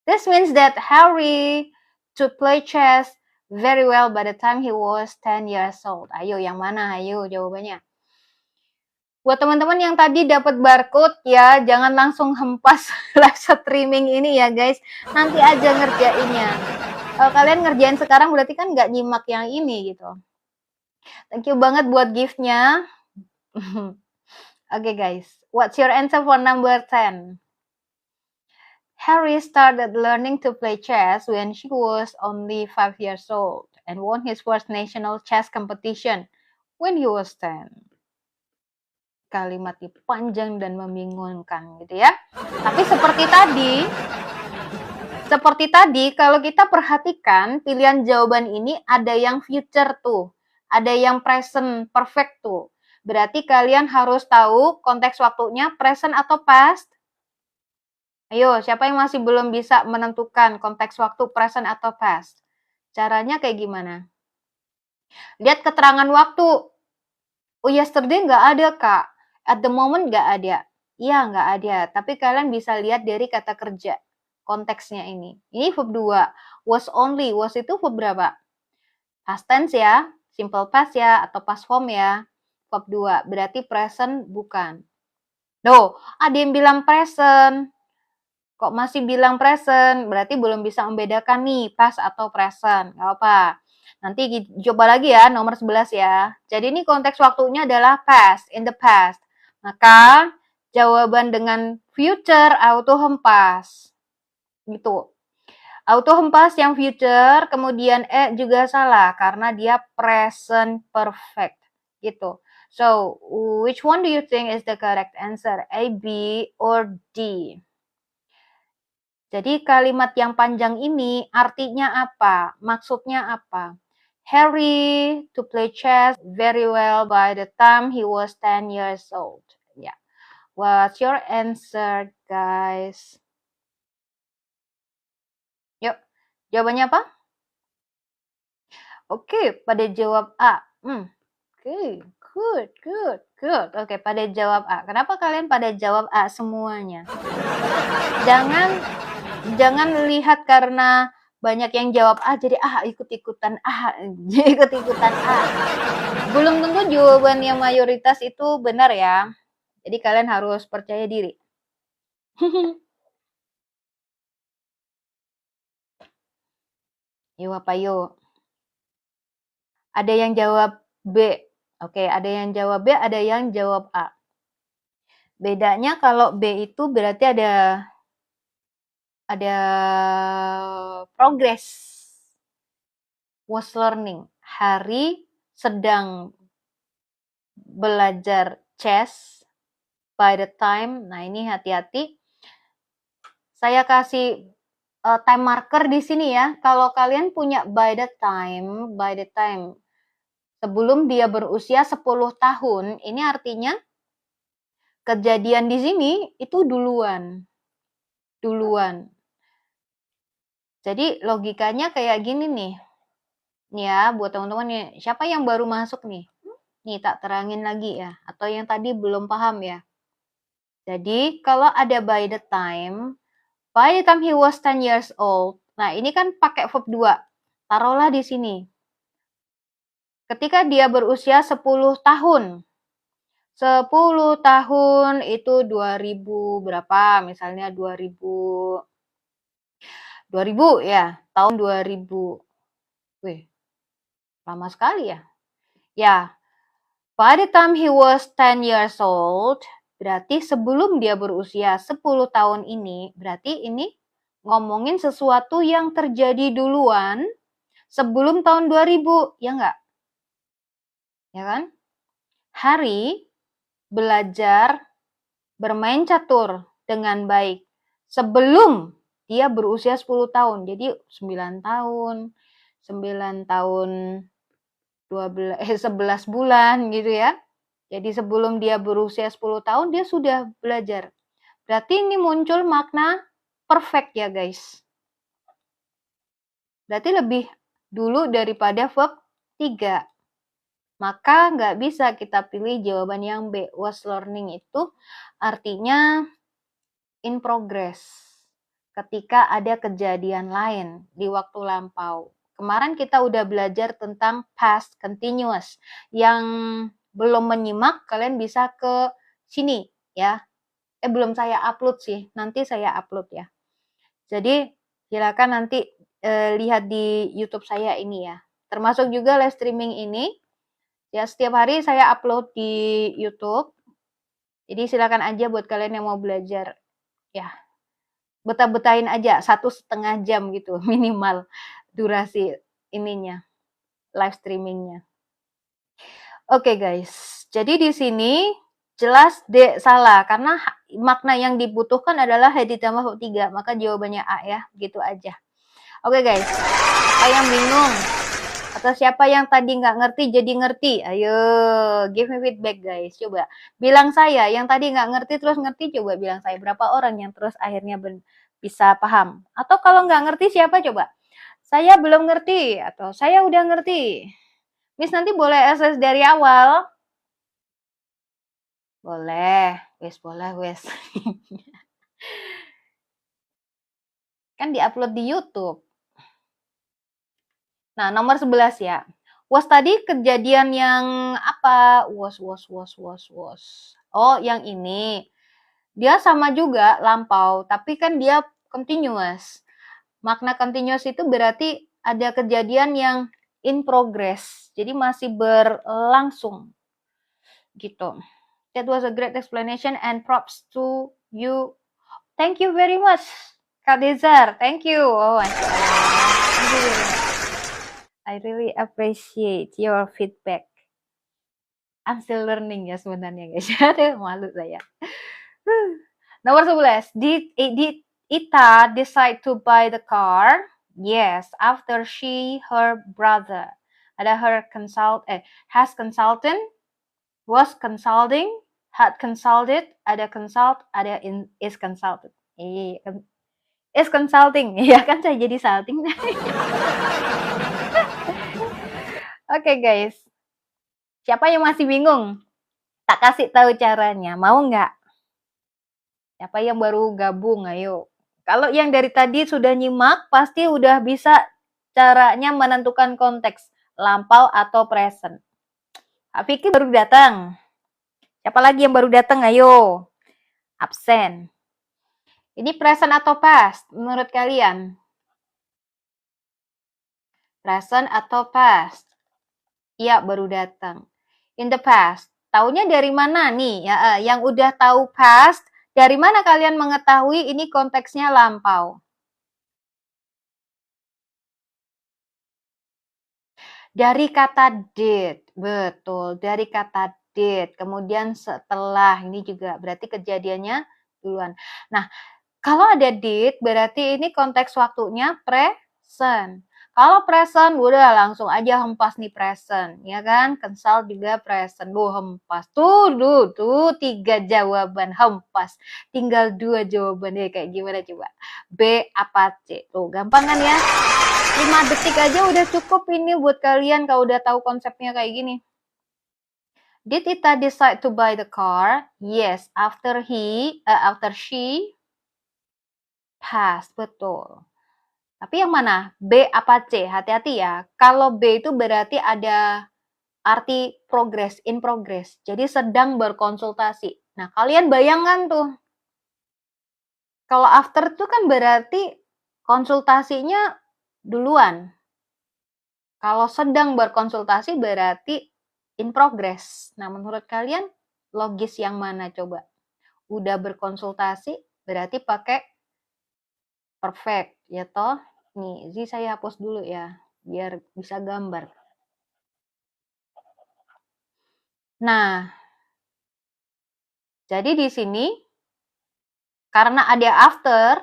This means that Harry to play chess very well by the time he was 10 years old. Ayo, yang mana? Ayo jawabannya. Buat teman-teman yang tadi dapat barcode ya, jangan langsung hempas live streaming ini ya guys. Nanti aja ngerjainnya. Kalau kalian ngerjain sekarang berarti kan nggak nyimak yang ini gitu. Thank you banget buat gift-nya. Okay guys, what's your answer for number 10? Harry started learning to play chess when he was only 5 years old and won his first national chess competition when he was 10. Kalimatnya panjang dan membingungkan gitu ya. Tapi seperti tadi kalau kita perhatikan pilihan jawaban ini ada yang future tuh, ada yang present perfect tuh. Berarti kalian harus tahu konteks waktunya present atau past. Ayo, siapa yang masih belum bisa menentukan konteks waktu present atau past? Caranya kayak gimana? Lihat keterangan waktu. Oh, yesterday nggak ada, Kak. At the moment nggak ada. Iya, nggak ada. Tapi kalian bisa lihat dari kata kerja. Konteksnya ini. Ini verb 2. Was only. Was itu verb berapa? Past tense ya. Simple past ya. Atau past form ya. Verb 2. Berarti present bukan. Loh, ada yang bilang present. Kok masih bilang present? Berarti belum bisa membedakan nih past atau present. Gak apa. Nanti coba lagi ya, nomor 11 ya. Jadi ini konteks waktunya adalah past, in the past. Maka jawaban dengan future auto hempas. Gitu. Auto hempas yang future, kemudian juga salah karena dia present perfect. Gitu. So, which one do you think is the correct answer? A, B, or D? Jadi kalimat yang panjang ini artinya apa? Maksudnya apa? Harry to play chess very well by the time he was 10 years old. Ya. Yeah. What's your answer, guys? Yuk, jawabannya apa? Oke, pada jawab A. Oke, good. Oke, pada jawab A. Kenapa kalian pada jawab A semuanya? Jangan lihat karena banyak yang jawab A jadi ikut-ikutan A. Belum tentu jawaban yang mayoritas itu benar ya. Jadi kalian harus percaya diri. Yuk apa yuk? Ada yang jawab B. Oke, ada yang jawab B, ada yang jawab A. Bedanya kalau B itu berarti ada progress. Was learning. Hari sedang belajar chess by the time. Nah, ini hati-hati. Saya kasih time marker di sini ya. Kalau kalian punya by the time sebelum dia berusia 10 tahun, ini artinya kejadian di sini itu duluan. Jadi logikanya kayak gini nih. Nih ya, buat teman-teman nih, siapa yang baru masuk nih? Nih tak terangin lagi ya, atau yang tadi belum paham ya. Jadi kalau ada by the time he was 10 years old. Nah, ini kan pakai verb 2. Taruhlah di sini. Ketika dia berusia 10 tahun. 10 tahun itu 2000 berapa? Misalnya 2000 ya, tahun 2000. Wih, lama sekali ya. Ya, by the time he was 10 years old, berarti sebelum dia berusia 10 tahun ini, berarti ini ngomongin sesuatu yang terjadi duluan sebelum tahun 2000, ya enggak? Ya kan? Harry belajar bermain catur dengan baik sebelum dia berusia 10 tahun. Jadi 9 tahun, 9 tahun 11 bulan gitu ya. Jadi sebelum dia berusia 10 tahun dia sudah belajar. Berarti ini muncul makna perfect ya guys. Berarti lebih dulu daripada verb 3. Maka nggak bisa kita pilih jawaban yang B. Was learning itu artinya in progress. Ketika ada kejadian lain di waktu lampau. Kemarin kita udah belajar tentang past continuous. Yang belum menyimak, kalian bisa ke sini ya. Belum saya upload sih, nanti saya upload ya. Jadi silakan nanti lihat di YouTube saya ini ya. Termasuk juga live streaming ini. Ya, setiap hari saya upload di YouTube. Jadi silakan aja buat kalian yang mau belajar. Ya, betah-betahin aja 1,5 jam gitu minimal durasi ininya, live streamingnya. Oke guys, jadi di sini jelas D salah karena makna yang dibutuhkan adalah H ditambah 3, maka jawabannya A ya, gitu aja. Oke guys, apa yang bingung? Atau siapa yang tadi nggak ngerti jadi ngerti? Ayo, give me feedback guys, coba. Bilang saya, yang tadi nggak ngerti terus ngerti, coba bilang saya. Berapa orang yang terus akhirnya bisa paham? Atau kalau nggak ngerti siapa coba? Saya belum ngerti, atau saya udah ngerti. Miss nanti boleh SS dari awal? Boleh, boleh, wes. Kan diupload di YouTube. Nah, nomor 11 ya. Was tadi kejadian yang apa? Was. Oh, yang ini. Dia sama juga lampau, tapi kan dia continuous. Makna continuous itu berarti ada kejadian yang in progress. Jadi masih berlangsung. Gitu. That was a great explanation and props to you. Thank you very much, Kak Dezar. Thank you. Oh, thank you very much. I really appreciate your feedback. I'm still learning ya sebenarnya guys. Aduh, malu saya. Nomor 11. Did Ita decide to buy the car? Yes, after her brother. Ada has consultant, was consulting, had consulted, ada consult, ada is consulted. Is consulting. Ya kan saya jadi salting. Oke guys. Siapa yang masih bingung? Tak kasih tahu caranya. Mau nggak? Siapa yang baru gabung? Ayo. Kalau yang dari tadi sudah nyimak, pasti udah bisa caranya menentukan konteks. Lampau atau present. Vicky baru datang. Siapa lagi yang baru datang? Ayo. Absen. Ini present atau past menurut kalian? Present atau past? Iya, baru datang. In the past. Taunya dari mana nih? Ya, yang udah tahu past, dari mana kalian mengetahui ini konteksnya lampau? Dari kata did. Betul, dari kata did. Kemudian setelah, ini juga berarti kejadiannya duluan. Nah, kalau ada did, berarti ini konteks waktunya present. Kalau present, udah langsung aja hempas nih present, ya kan? Consult juga present, hempas. Tuh, 3 jawaban hempas. Tinggal 2 jawaban deh, kayak gimana coba? B apa C? Tuh, gampang kan ya? 5 detik aja udah cukup ini buat kalian kalau udah tahu konsepnya kayak gini. Did Ita decide to buy the car? Yes, after she passed, betul. Tapi yang mana? B apa C? Hati-hati ya. Kalau B itu berarti ada arti progress, in progress. Jadi sedang berkonsultasi. Nah, kalian bayangkan tuh. Kalau after itu kan berarti konsultasinya duluan. Kalau sedang berkonsultasi berarti in progress. Nah, menurut kalian logis yang mana coba? Udah berkonsultasi berarti pakai perfect, ya toh? Nih, saya hapus dulu ya, biar bisa gambar. Nah, jadi di sini karena ada after,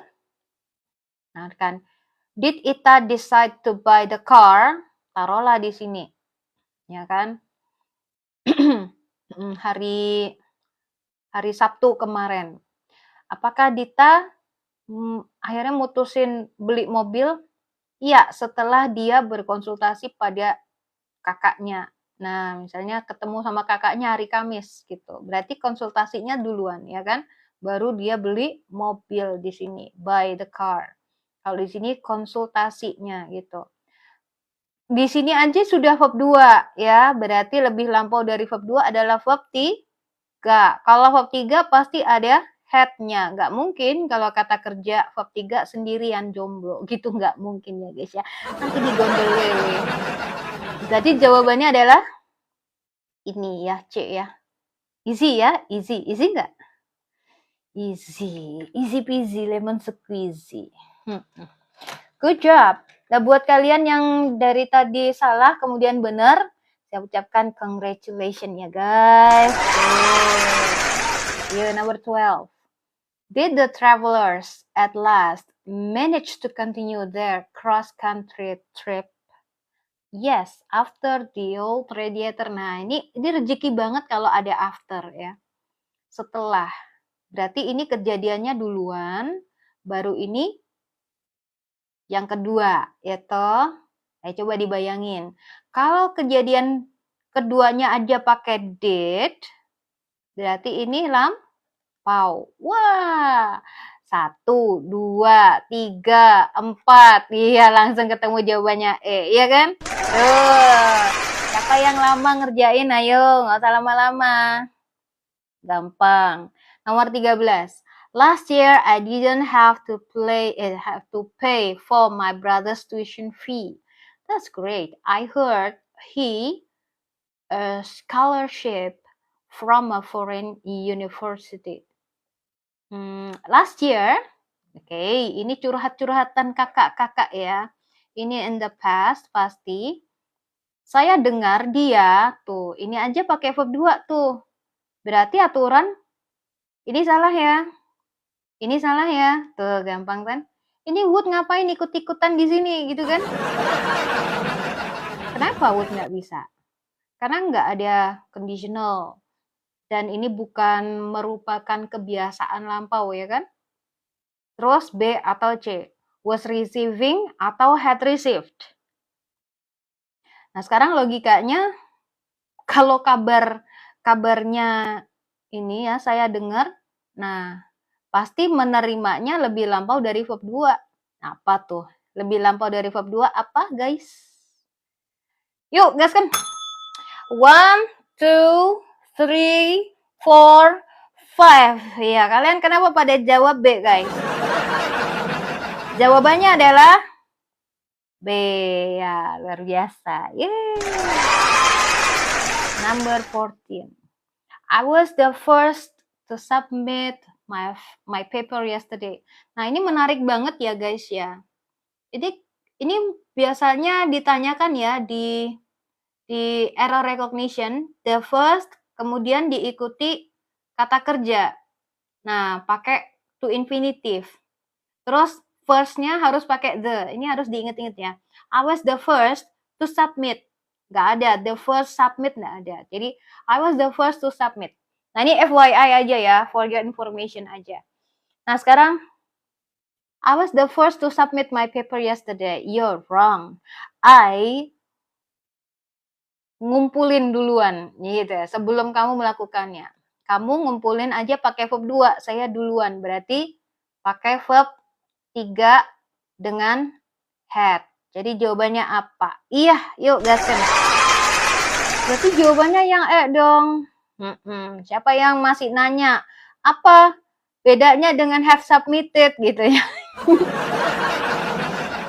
nah kan, did Ita decide to buy the car? Taruhlah di sini, ya kan? hari Sabtu kemarin. Apakah Dita akhirnya mutusin beli mobil? Iya, setelah dia berkonsultasi pada kakaknya. Nah, misalnya ketemu sama kakaknya hari Kamis gitu. Berarti konsultasinya duluan, ya kan? Baru dia beli mobil di sini, buy the car. Kalau di sini konsultasinya gitu. Di sini aja sudah verb 2 ya, berarti lebih lampau dari verb 2 adalah verb 3. Kalau verb 3 pasti ada had-nya. Nggak mungkin kalau kata kerja verb 3 sendirian jomblo. Gitu nggak mungkin ya guys ya. Nanti digondol wewe. Jadi jawabannya adalah ini ya, C ya. Easy ya, easy. Easy nggak? Easy. Easy peasy lemon squeezy. Good job. Nah, buat kalian yang dari tadi salah kemudian benar, saya ucapkan congratulations ya guys. Number 12. Did the travelers at last manage to continue their cross-country trip? Yes, after the old radiator. Nah, ini rezeki banget kalau ada after ya. Setelah. Berarti ini kejadiannya duluan, baru ini yang kedua, ya toh? Coba dibayangin. Kalau kejadian keduanya aja pakai did, berarti ini lampau. Wah, 1, 2, 3, 4. Iya, langsung ketemu jawabannya E, iya kan? Tuh, siapa yang lama ngerjain? Ayo, nggak usah lama-lama. Gampang. Nomor 13. Last year I didn't have to pay for my brother's tuition fee. That's great. I heard he a scholarship from a foreign university. Last year, ini curhat-curhatan kakak-kakak ya. Ini in the past pasti. Saya dengar dia tuh, ini aja pakai verb 2 tuh. Berarti aturan ini salah ya. Ini salah ya. Tuh, gampang kan? Ini Wood ngapain ikut-ikutan di sini gitu kan? Kenapa Wood nggak bisa? Karena nggak ada conditional. Dan ini bukan merupakan kebiasaan lampau ya kan? Terus B atau C? Was receiving atau had received? Nah, sekarang logikanya kalau kabarnya ini ya saya dengar, nah pasti menerimanya lebih lampau dari verb 2. Apa tuh? Lebih lampau dari verb 2 apa, guys? Yuk, gaskan. 1, 2, 3, 4, 5. Ya, kalian kenapa pada jawab B, guys? Jawabannya adalah B. Ya, luar biasa. Yeay. Number 14. I was the first to submit my paper yesterday. Nah, ini menarik banget ya guys ya. Jadi ini biasanya ditanyakan ya di error recognition, the first, kemudian diikuti kata kerja. Nah, pakai to infinitive. Terus first-nya harus pakai the. Ini harus diingat-ingat ya. I was the first to submit. Nggak ada. The first submit nggak ada. Jadi, I was the first to submit. Nah, ini FYI aja ya. For your information aja. Nah, sekarang, I was the first to submit my paper yesterday. You're wrong. I ngumpulin duluan. Gitu ya. Sebelum kamu melakukannya. Kamu ngumpulin aja pakai verb 2. Saya duluan. Berarti pakai verb 3 dengan Had. Jadi jawabannya apa? Iya, yuk gaskan. Berarti jawabannya yang dong. Siapa yang masih nanya? Apa bedanya dengan have submitted gitu ya?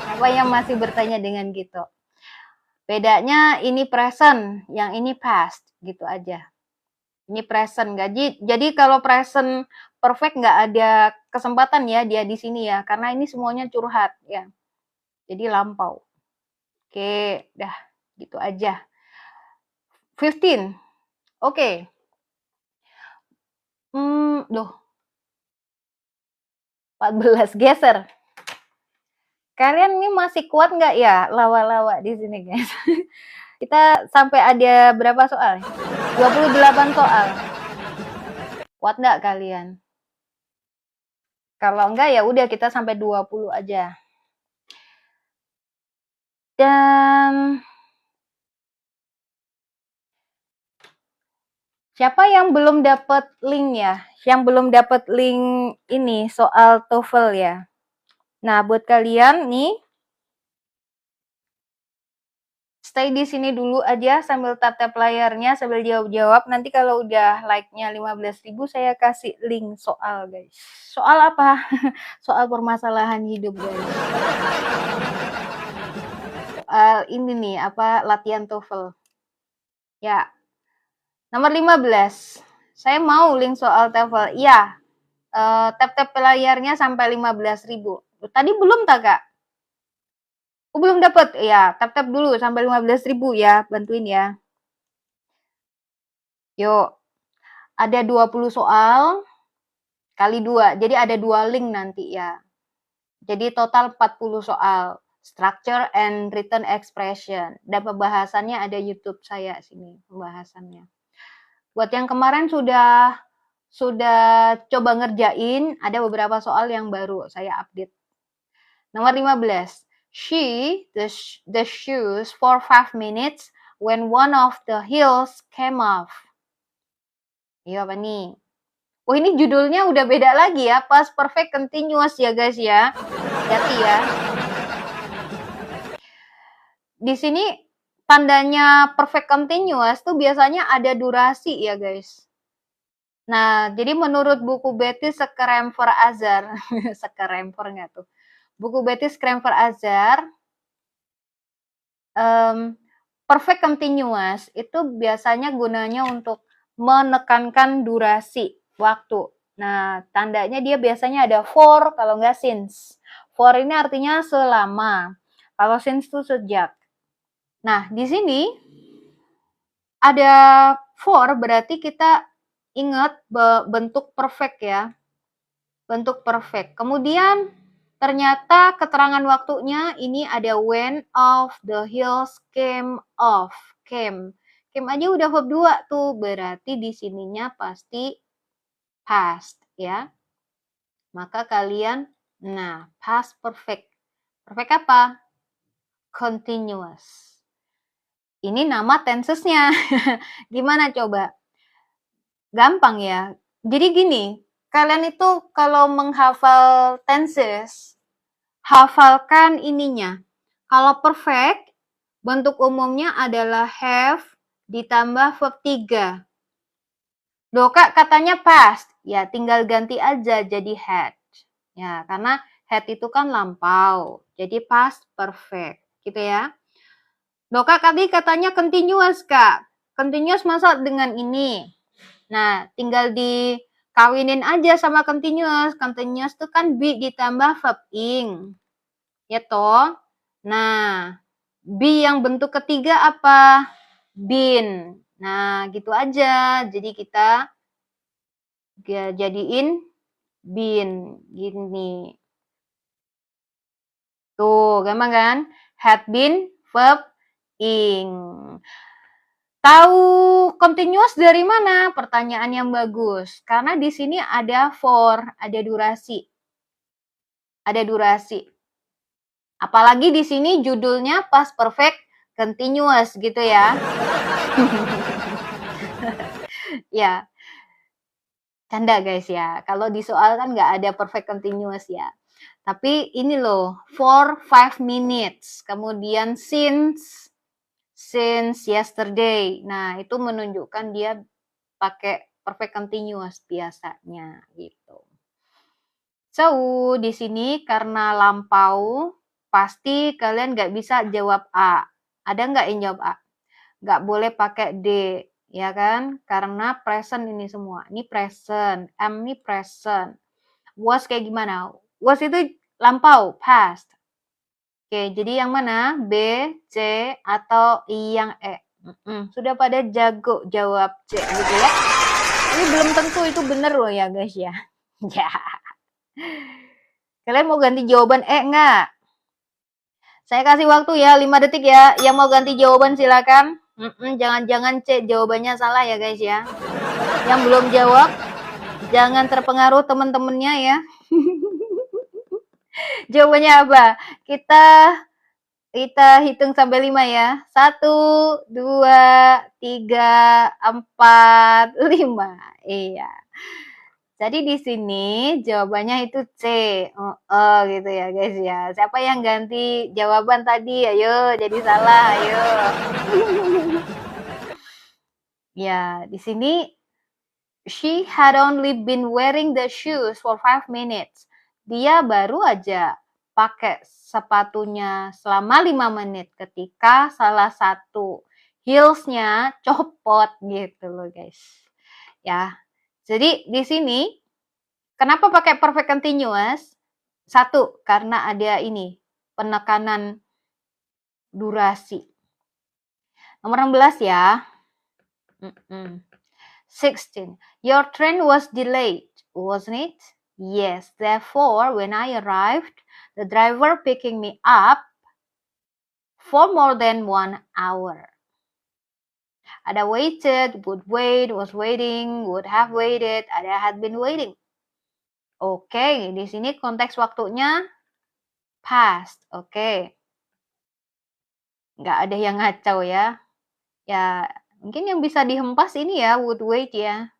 Siapa yang masih bertanya dengan gitu? Bedanya ini present, yang ini past, gitu aja. Ini present, jadi kalau present perfect nggak ada kesempatan ya dia di sini ya, karena ini semuanya curhat ya. Jadi lampau. Oke, dah gitu aja. 15. Oke. Loh. 14 geser. Kalian ini masih kuat nggak ya lawa-lawa di sini, guys? Kita sampai ada berapa soal? 28 soal. Kuat nggak kalian? Kalau enggak ya udah kita sampai 20 aja. Dan siapa yang belum dapat link ya? Yang belum dapat link ini soal TOEFL ya. Nah, buat kalian nih stay di sini dulu aja sambil tap-tap layarnya, sambil jawab-jawab. Nanti kalau udah like-nya 15.000 saya kasih link soal, guys. Soal apa? Soal permasalahan hidup, guys. Soal ini nih, apa latihan TOEFL. Ya. Nomor 15. Saya mau link soal TOEFL. Iya. Tap-tap layarnya sampai 15.000. Tadi belum tak, Kak? Belum dapat. Ya, tap-tap dulu sampai 15.000 ya, bantuin ya. Yuk. Ada 20 soal kali 2. Jadi ada 2 link nanti ya. Jadi total 40 soal. Structure and written expression. Dan pembahasannya ada YouTube saya sini, pembahasannya. Buat yang kemarin sudah coba ngerjain, ada beberapa soal yang baru saya update. Nomor 15. She the shoes for 5 minutes when one of the heels came off. Iya apa nih? Oh ini judulnya udah beda lagi ya, past perfect continuous ya guys ya. Hati-hati ya. Di sini tandanya perfect continuous tuh biasanya ada durasi ya guys. Nah, jadi menurut buku Betty Schreemfer-Azar, Schreemfer nggak tuh? Buku Betty Schreemfer-Azar, perfect continuous itu biasanya gunanya untuk menekankan durasi waktu. Nah, tandanya dia biasanya ada for, kalau nggak since. For ini artinya selama. Kalau since itu sejak. Nah, di sini ada for, berarti kita ingat bentuk perfect ya. Bentuk perfect. Kemudian ternyata keterangan waktunya ini ada when of the hills came off. Came aja udah verb 2 tuh, berarti di sininya pasti past ya. Maka kalian past perfect. Perfect apa? Continuous. Ini nama tensesnya. Gimana coba? Gampang ya. Jadi gini, kalian itu kalau menghafal tenses, hafalkan ininya. Kalau perfect, bentuk umumnya adalah have ditambah verb 3. Loh Kak, katanya past. Ya, tinggal ganti aja jadi had. Ya, karena had itu kan lampau. Jadi past perfect. Gitu ya. Loh Kak, tadi katanya continuous Kak. Continuous masa dengan ini? Nah, tinggal dikawinin aja sama continuous. Continuous itu kan be ditambah verb ing. Ya toh? Nah, be yang bentuk ketiga apa? Been. Nah, gitu aja. Jadi kita jadiin been. Gini. Tuh, gampang kan? Had been, verb ing. Tahu continuous dari mana? Pertanyaan yang bagus. Karena di sini ada for, ada durasi. Ada durasi. Apalagi di sini judulnya past perfect continuous gitu ya. Ya. Canda guys ya. Kalau di soal kan nggak ada perfect continuous ya. Tapi ini loh, for 5 minutes. Kemudian since yesterday. Nah, itu menunjukkan dia pakai perfect continuous biasanya gitu. So, di sini karena lampau, pasti kalian nggak bisa jawab A. Ada nggak yang jawab A? Nggak boleh pakai D, ya kan? Karena present ini semua. Ini present, am ini present. Was kayak gimana? Was itu lampau, past. Oke, jadi yang mana? B, C, atau yang E? Sudah pada jago jawab C gitu ya. Ini belum tentu itu bener loh ya guys ya. Ya. Kalian mau ganti jawaban E nggak? Saya kasih waktu ya, 5 detik ya. Yang mau ganti jawaban silakan. Jangan-jangan C jawabannya salah ya guys ya. Yang belum jawab, jangan terpengaruh teman-temannya ya. Jawabannya apa? Kita hitung sampai 5 ya. 1, 2, 3, 4, 5. Iya. Jadi di sini jawabannya itu C. Gitu ya guys ya. Siapa yang ganti jawaban tadi? Ayo, jadi salah, ayo. Ya, di sini she had only been wearing the shoes for 5 minutes. Dia baru aja pakai sepatunya selama 5 menit ketika salah satu heelsnya copot gitu loh guys. Ya. Jadi di sini kenapa pakai perfect continuous? Satu, karena ada ini penekanan durasi. Nomor 16 ya. 16. Your train was delayed, wasn't it? Yes, therefore, when I arrived, the driver picking me up for more than 1 hour. Ada waited, would wait, was waiting, would have waited, ada had been waiting. Oke, di sini konteks waktunya past. Oke. Nggak ada yang ngacau ya. Ya, mungkin yang bisa dihempas ini ya, would wait ya.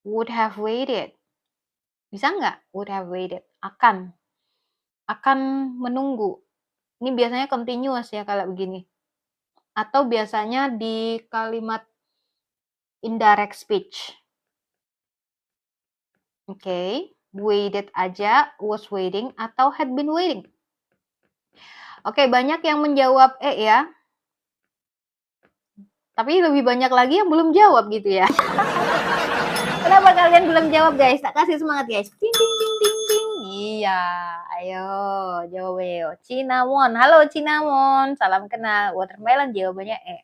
Would have waited. Bisa nggak? Would have waited. Akan menunggu. Ini biasanya continuous ya kalau begini. Atau biasanya di kalimat indirect speech. Oke, waited aja, was waiting, atau had been waiting. Oke, banyak yang menjawab E ya. Tapi lebih banyak lagi yang belum jawab gitu ya. Kenapa kalian belum jawab guys? Tak kasih semangat guys. Ting ting ting ting ting. Iya, ayo jawab ayo. Cinnamon, halo Cinnamon, salam kenal. Watermelon jawabannya E.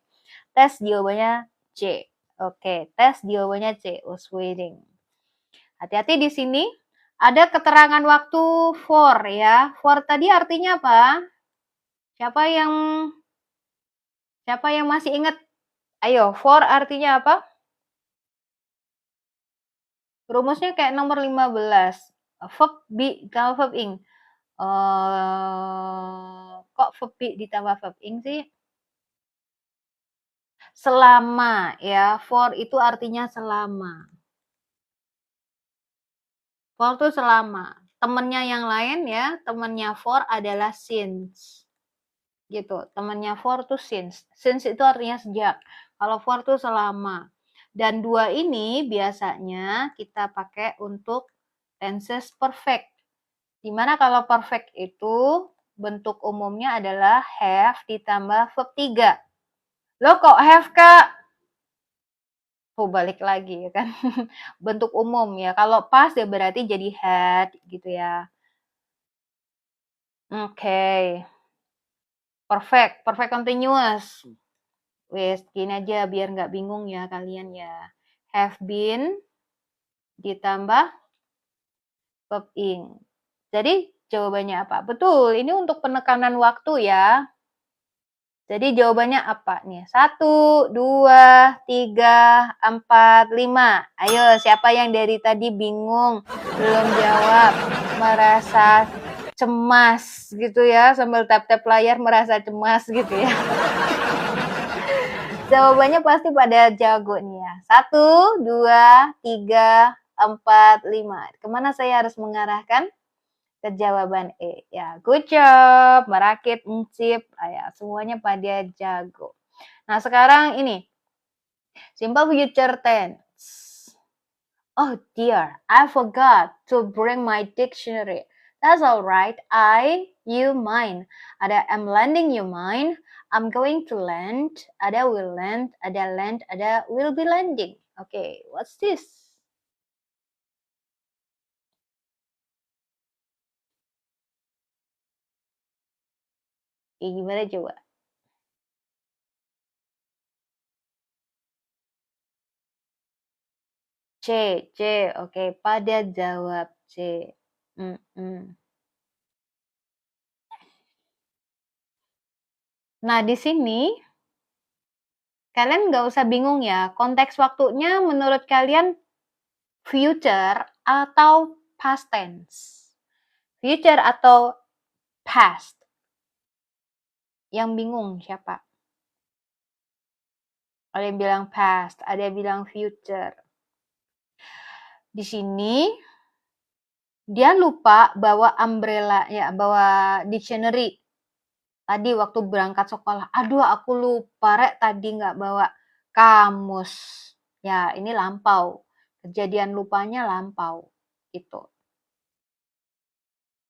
Tes jawabannya C. Oke, tes jawabannya C. Was waiting. Hati-hati di sini. Ada keterangan waktu for ya. For tadi artinya apa? Siapa yang masih ingat? Ayo, for artinya apa? Rumusnya kayak nomor 15. Verb be ditambah verb ing. Kok verb be ditambah verb ing sih? Selama ya. For itu artinya selama. For itu selama. Temennya yang lain ya, temennya for adalah since. Gitu. Temennya for itu since. Since itu artinya sejak. Kalau for itu selama. Dan dua ini biasanya kita pakai untuk tenses perfect. Dimana kalau perfect itu bentuk umumnya adalah have ditambah verb 3. Loh kok have kak? Balik lagi ya kan. Bentuk umum ya. Kalau past ya berarti jadi had gitu ya. Oke. Perfect continuous. Wes, gini aja biar nggak bingung ya kalian ya. Have been ditambah verb ing. Jadi jawabannya apa? Betul, ini untuk penekanan waktu ya. Jadi jawabannya apa nih? 1, 2, 3, 4, 5. Ayo, siapa yang dari tadi bingung, belum jawab, merasa cemas gitu ya, sambil tap-tap layar merasa cemas gitu ya. Jawabannya pasti pada jago nih ya. 1, 2, 3, 45. Kemana saya harus mengarahkan? Ke jawaban E. Ya, good job. Merakit, mencip, ya, semuanya pada jago. Nah, sekarang ini. Simple future tense. Oh dear, I forgot to bring my dictionary. That's alright. You, mine. Ada I'm lending you mine. I'm going to lend. Ada will lend. Ada lend. Ada will be lending. Okay, what's this? Gimana coba? C. Oke, pada jawab C. Nah, di sini kalian nggak usah bingung ya, konteks waktunya menurut kalian future atau past tense? Future atau past? Yang bingung siapa? Ada yang bilang past, ada yang bilang future. Di sini dia lupa bawa umbrella ya, bawa dictionary. Tadi waktu berangkat sekolah, aduh aku lupa rek tadi nggak bawa kamus. Ya, ini lampau. Kejadian lupanya lampau. Gitu.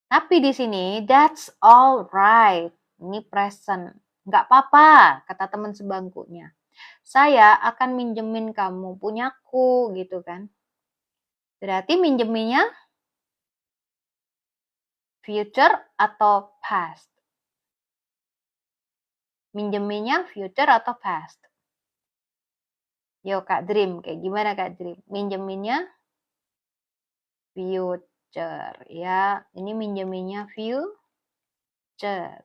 Tapi di sini, that's all right. Ini present. Nggak apa-apa, kata teman sebangkunya. Saya akan minjemin kamu, punyaku, gitu kan. Berarti minjeminya future atau past? Minjeminya future atau past? Yo Kak Dream, kayak gimana Kak Dream? Minjeminnya future, ya. Ini minjeminnya future.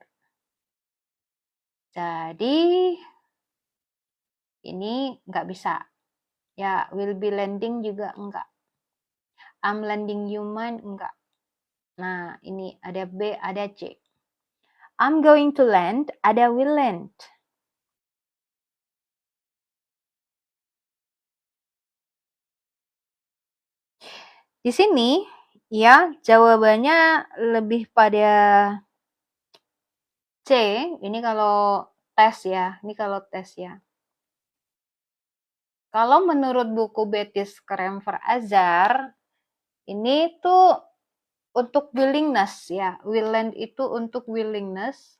Jadi, ini nggak bisa. Ya, will be lending juga enggak. I'm lending you mine, enggak. Nah, ini ada B, ada C. I'm going to lend, ada will lend. Di sini, ya, jawabannya lebih pada C. Ini kalau tes ya. Ini kalau tes ya. Kalau menurut buku Betty Kremper Azar, ini tuh untuk willingness ya. Will lend itu untuk willingness.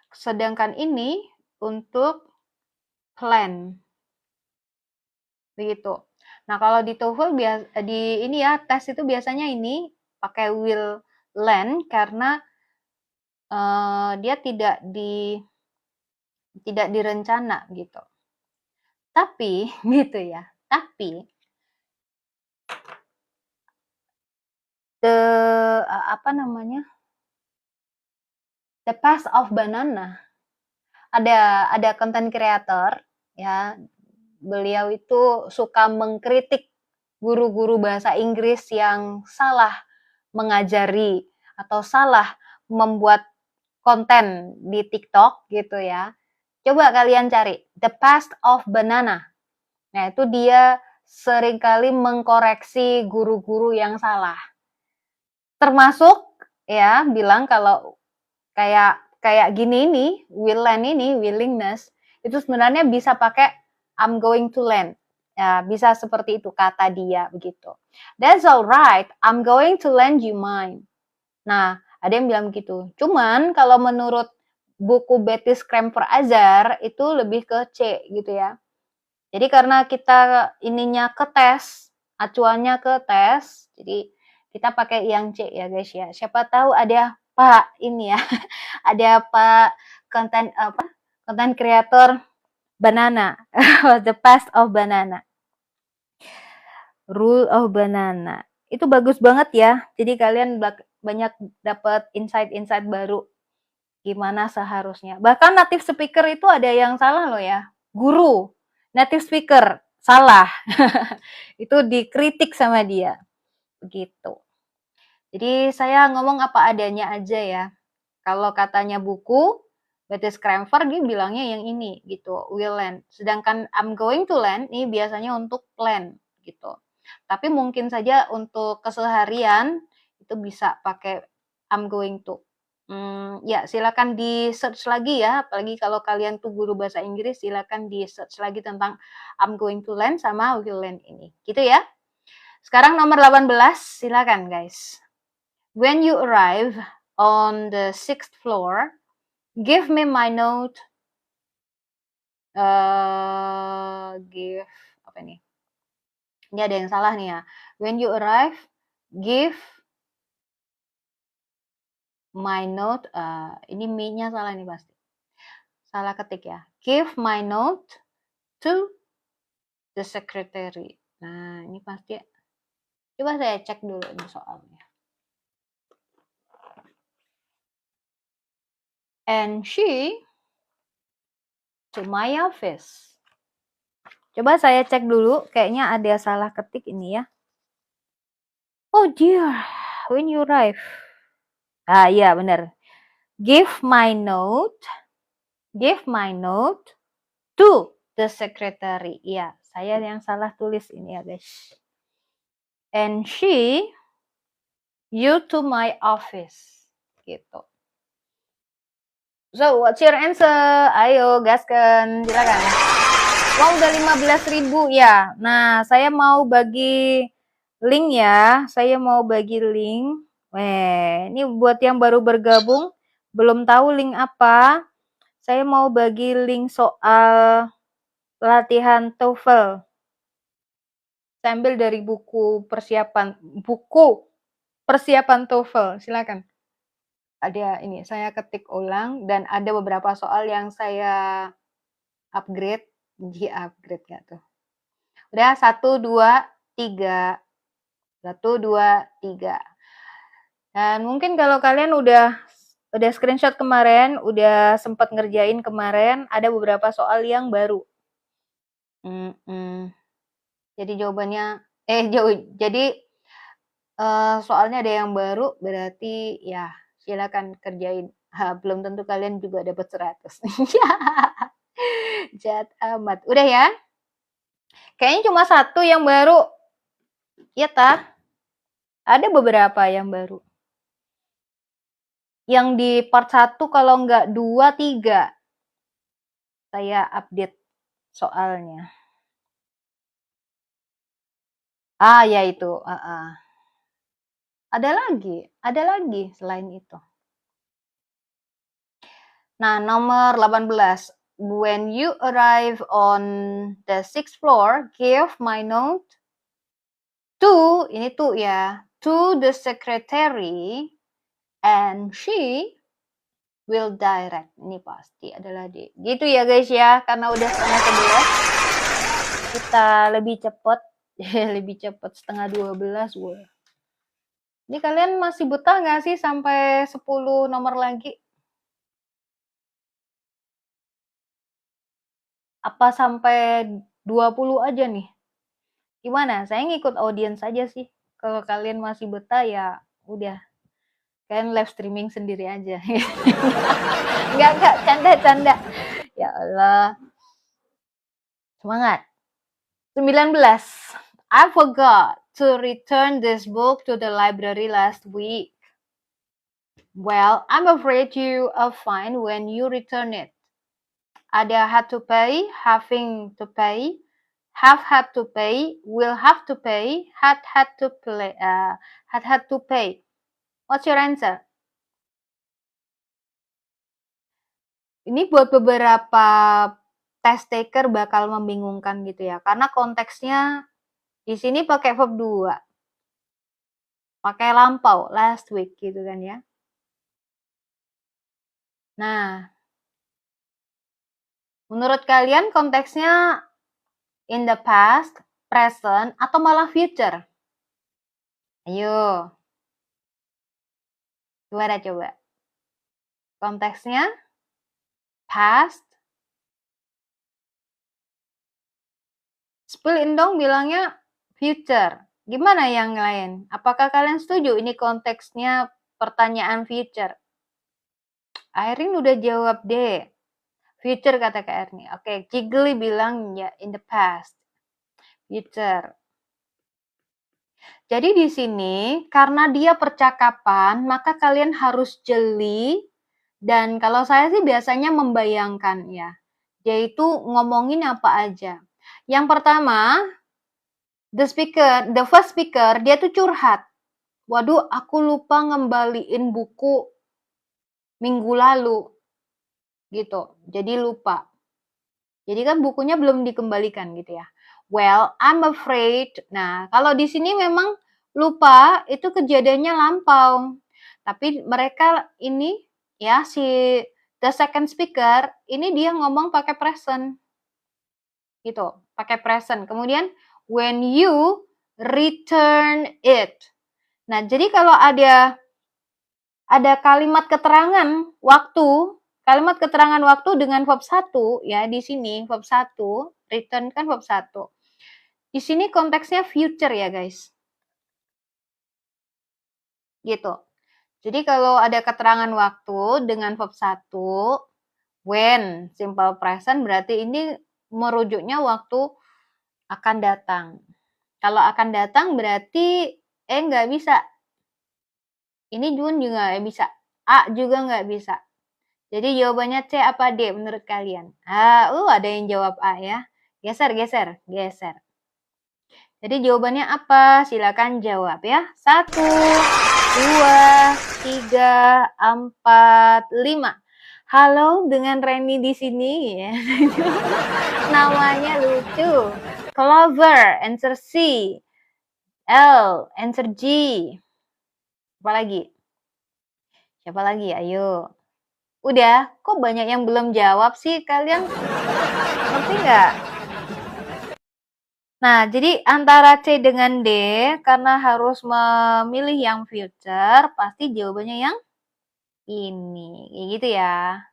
Sedangkan ini untuk plan. Begitu. Nah, kalau di TOEFL di ini ya, tes itu biasanya ini pakai will lend karena dia tidak direncana gitu. Tapi gitu ya. Tapi the past of banana. Ada content creator ya. Beliau itu suka mengkritik guru-guru bahasa Inggris yang salah mengajari atau salah membuat konten di TikTok gitu ya. Coba kalian cari the past of banana. Nah, itu dia seringkali mengkoreksi guru-guru yang salah. Termasuk ya bilang kalau kayak gini nih, will lend ini, willingness, itu sebenarnya bisa pakai I'm going to lend. Ya, bisa seperti itu kata dia begitu. That's alright, I'm going to lend you mine. Nah, ada yang bilang begitu. Cuman kalau menurut buku Betty Kremper Azar itu lebih ke C gitu ya. Jadi karena kita ininya ke tes, acuannya ke tes, jadi kita pakai yang C ya guys ya. Siapa tahu ada Pak ini ya, ada Pak konten creator banana, the past of banana, rule of banana. Itu bagus banget ya. Jadi kalian banyak dapat insight-insight baru gimana seharusnya. Bahkan native speaker itu ada yang salah loh ya. Guru native speaker salah. Itu dikritik sama dia. Begitu. Jadi saya ngomong apa adanya aja ya. Kalau katanya buku Betty Kremper dia bilangnya yang ini gitu, will lend. Sedangkan I'm going to lend ini biasanya untuk plan gitu. Tapi mungkin saja untuk keseharian itu bisa pakai I'm going to. Ya silakan di search lagi ya, apalagi kalau kalian tuh guru bahasa Inggris, silakan di search lagi tentang I'm going to land sama will land ini. Gitu ya. Sekarang nomor 18, silakan guys. When you arrive on the 6th floor, give me my note. Give apa nih? Ini ada yang salah nih ya. When you arrive, give my note. Ini me-nya salah nih pasti. Salah ketik ya. Give my note to the secretary. Nah, ini pasti. Coba saya cek dulu ini soalnya. And she to my office. Coba saya cek dulu, kayaknya ada salah ketik ini ya. Oh dear, when you arrive. Iya benar. Give my note to the secretary. Iya, saya yang salah tulis ini ya guys. And she, you to my office. Gitu. So, what's your answer? Ayo, gaskan, silakan. Wah, udah 15.000 ya. Nah, saya mau bagi link ya. Saya mau bagi link. Ini buat yang baru bergabung, belum tahu link apa. Saya mau bagi link soal latihan TOEFL. Saya ambil dari buku persiapan TOEFL. Silakan. Ada ini, saya ketik ulang dan ada beberapa soal yang saya upgrade. Upgrade nggak tuh? Udah 1, 2, 3. 1, 2, 3. Dan mungkin kalau kalian udah screenshot kemarin, udah sempat ngerjain kemarin, ada beberapa soal yang baru. Jadi jawabannya, jadi soalnya ada yang baru, berarti ya silakan kerjain. Belum tentu kalian juga dapat 100. Jahat amat. Udah ya? Kayaknya cuma 1 yang baru. Iya tah? Ada beberapa yang baru. Yang di part 1 kalau enggak 2, 3. Saya update soalnya. Ya itu. Ada lagi selain itu. Nah, nomor 18. When you arrive on the 6th floor, give my note to, ini tuh ya, to the secretary and she will direct. Ini pasti adalah D. Gitu ya guys ya, karena udah setengah 11. Kita lebih cepat. Lebih cepat setengah 12. Wah. Ini kalian masih betah nggak sih sampai 10 nomor lagi? Apa sampai 20 aja nih? Gimana? Saya ngikut audiens aja sih. Kalau kalian masih betah ya udah. Kalian live streaming sendiri aja. Enggak, canda. Ya Allah. Semangat. 19. I forgot to return this book to the library last week. Well, I'm afraid you are fine when you return it. Ada had to pay, having to pay, have had to pay, will have to pay, had to pay. What's your answer? Ini buat beberapa test taker bakal membingungkan gitu ya, karena konteksnya di sini pakai verb 2. Pakai lampau, last week gitu kan ya. Nah, menurut kalian konteksnya in the past, present, atau malah future? Ayo. Gimana coba? Konteksnya past. Spill-in dong bilangnya future. Gimana yang lain? Apakah kalian setuju ini konteksnya pertanyaan future? Airin udah jawab deh. Future kata Kak Erni. Oke, Jiggly bilang ya in the past. Future. Jadi di sini karena dia percakapan, maka kalian harus jeli dan kalau saya sih biasanya membayangkan ya, yaitu ngomongin apa aja. Yang pertama, the first speaker dia tuh curhat. Waduh, aku lupa ngembaliin buku minggu lalu. Gitu. Jadi lupa. Jadi kan bukunya belum dikembalikan gitu ya. Well, I'm afraid. Nah, kalau di sini memang lupa itu kejadiannya lampau. Tapi mereka ini ya si the second speaker ini dia ngomong pakai present. Gitu, pakai present. Kemudian when you return it. Nah, jadi kalau ada kalimat keterangan waktu, dengan verb 1 ya di sini verb 1, return kan verb 1. Di sini konteksnya future ya, guys. Gitu. Jadi kalau ada keterangan waktu dengan verb 1, when, simple present berarti ini merujuknya waktu akan datang. Kalau akan datang berarti nggak bisa. Ini Jun juga nggak bisa. A juga nggak bisa. Jadi jawabannya C apa D menurut kalian? Ada yang jawab A ya. Geser. Jadi jawabannya apa? Silakan jawab ya. 1, 2, 3, 4, 5. Halo dengan Reni di sini ya. Namanya lucu. Clover, answer C. L, answer G. Apa lagi? Siapa lagi? Ayo. Udah, kok banyak yang belum jawab sih? Kalian ngerti nggak? Nah, jadi antara C dengan D, karena harus memilih yang future, pasti jawabannya yang ini. Kayak gitu ya.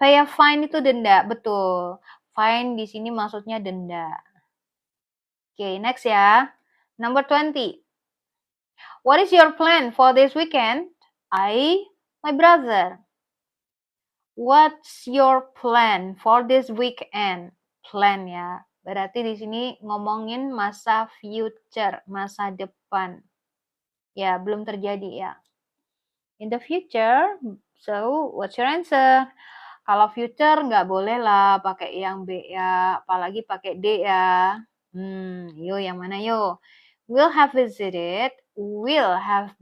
Pay a fine itu denda, betul. Fine di sini maksudnya denda. Oke, next ya. Number 20. What is your plan for this weekend? My brother. What's your plan for this weekend? Plan ya. Berarti di sini ngomongin masa future, masa depan. Ya, belum terjadi ya. In the future, so what's your answer? Kalau future nggak boleh lah pakai yang B ya, apalagi pakai D ya. Yuk yang mana yuk? Will have visited, will have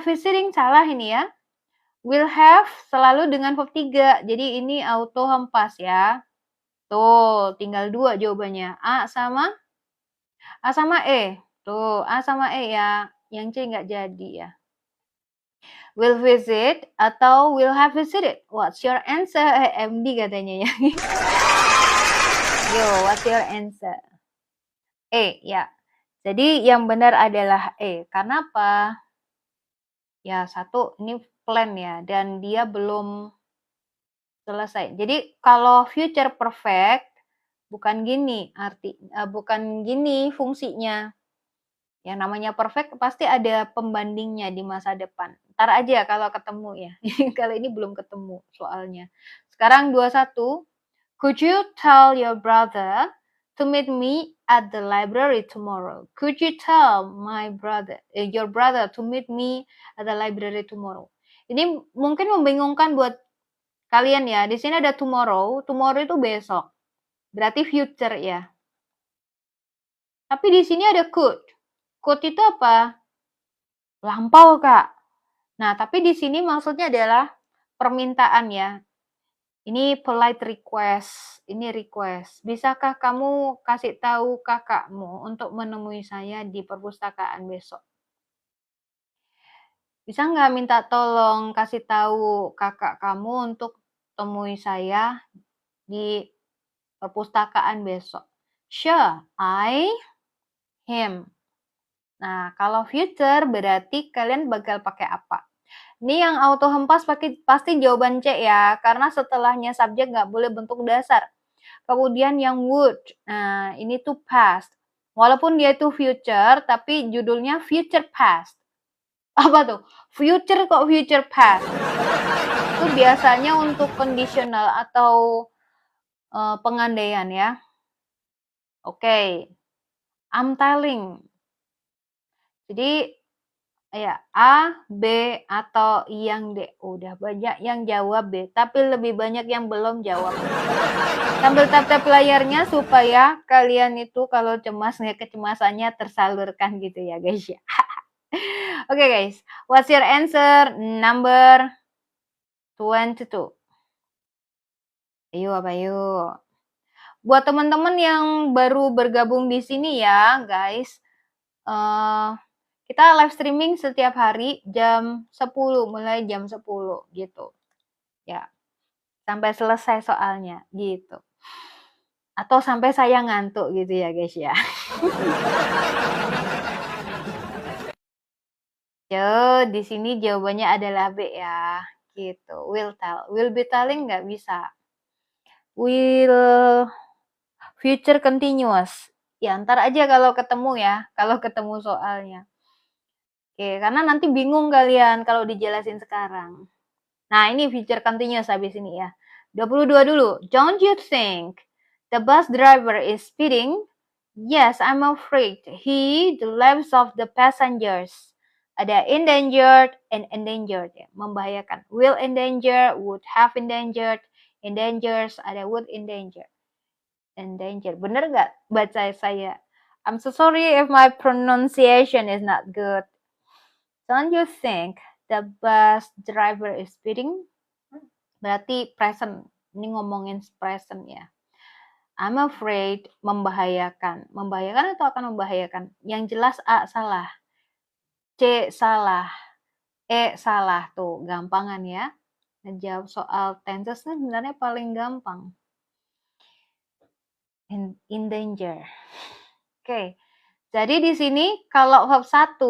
visiting salah ini ya. Will have selalu dengan verb 3. Jadi ini auto hempas ya. Tuh, tinggal 2 jawabannya. A sama E. Tuh, A sama E ya. Yang C nggak jadi ya. Will visit atau will have visited? What's your answer? MD katanya ya. Yo, what's your answer? E ya. Jadi yang benar adalah E. Karena apa? Ya, 1 ini plan ya, dan dia belum selesai. Jadi kalau future perfect bukan gini bukan gini fungsinya. Yang namanya perfect pasti ada pembandingnya di masa depan. Ntar aja kalau ketemu ya. Kalau ini belum ketemu soalnya. Sekarang 21. Could you tell your brother to meet me at the library tomorrow? Could you tell your brother to meet me at the library tomorrow? Ini mungkin membingungkan buat kalian ya. Di sini ada tomorrow. Tomorrow itu besok. Berarti future ya. Tapi di sini ada could. Could itu apa? Lampau, Kak. Nah, tapi di sini maksudnya adalah permintaan ya. Ini polite request. Ini request. Bisakah kamu kasih tahu kakakmu untuk menemui saya di perpustakaan besok? Bisa nggak minta tolong kasih tahu kakak kamu untuk temui saya di perpustakaan besok? Sure, him. Nah, kalau future berarti kalian bakal pakai apa? Ini yang auto hempas pasti jawaban C ya, karena setelahnya subjek nggak boleh bentuk dasar. Kemudian yang would, nah ini tuh past. Walaupun dia itu future, tapi judulnya future past. Apa tuh? Future kok future past? Itu biasanya untuk conditional atau pengandaian ya. Oke. I'm telling. Jadi ya A, B, atau yang D. Udah banyak yang jawab B, tapi lebih banyak yang belum jawab. Sambil tap-tap layarnya supaya kalian itu kalau cemas, kecemasannya tersalurkan gitu ya guys ya. Oke guys, what's your answer? Number 22. Ayo apa yuk? Buat teman-teman yang baru bergabung di sini ya guys, kita live streaming setiap hari jam 10, mulai jam 10 gitu. Ya, sampai selesai soalnya gitu. Atau sampai saya ngantuk gitu ya guys ya. Yo, di sini jawabannya adalah B ya. Gitu. Will tell. Will be telling nggak bisa. Will future continuous. Ya, ntar aja kalau ketemu ya. Kalau ketemu soalnya. Oke, karena nanti bingung kalian kalau dijelasin sekarang. Nah, ini future continuous habis ini ya. 22 dulu. Don't you think the bus driver is speeding? Yes, I'm afraid he, the lives of the passengers. Ada endangered and endangered ya, membahayakan. Will endanger, would have endangered, endangers, ada would endanger. Endanger. Bener nggak baca saya? I'm so sorry if my pronunciation is not good. Don't you think the bus driver is speeding? Berarti present. Ini ngomongin present ya. I'm afraid membahayakan. Membahayakan atau akan membahayakan? Yang jelas A salah. C salah. E salah. Tuh, gampangan ya. Ngejawab soal tenses ini sebenarnya paling gampang. In danger. Oke. Jadi di sini kalau verb 1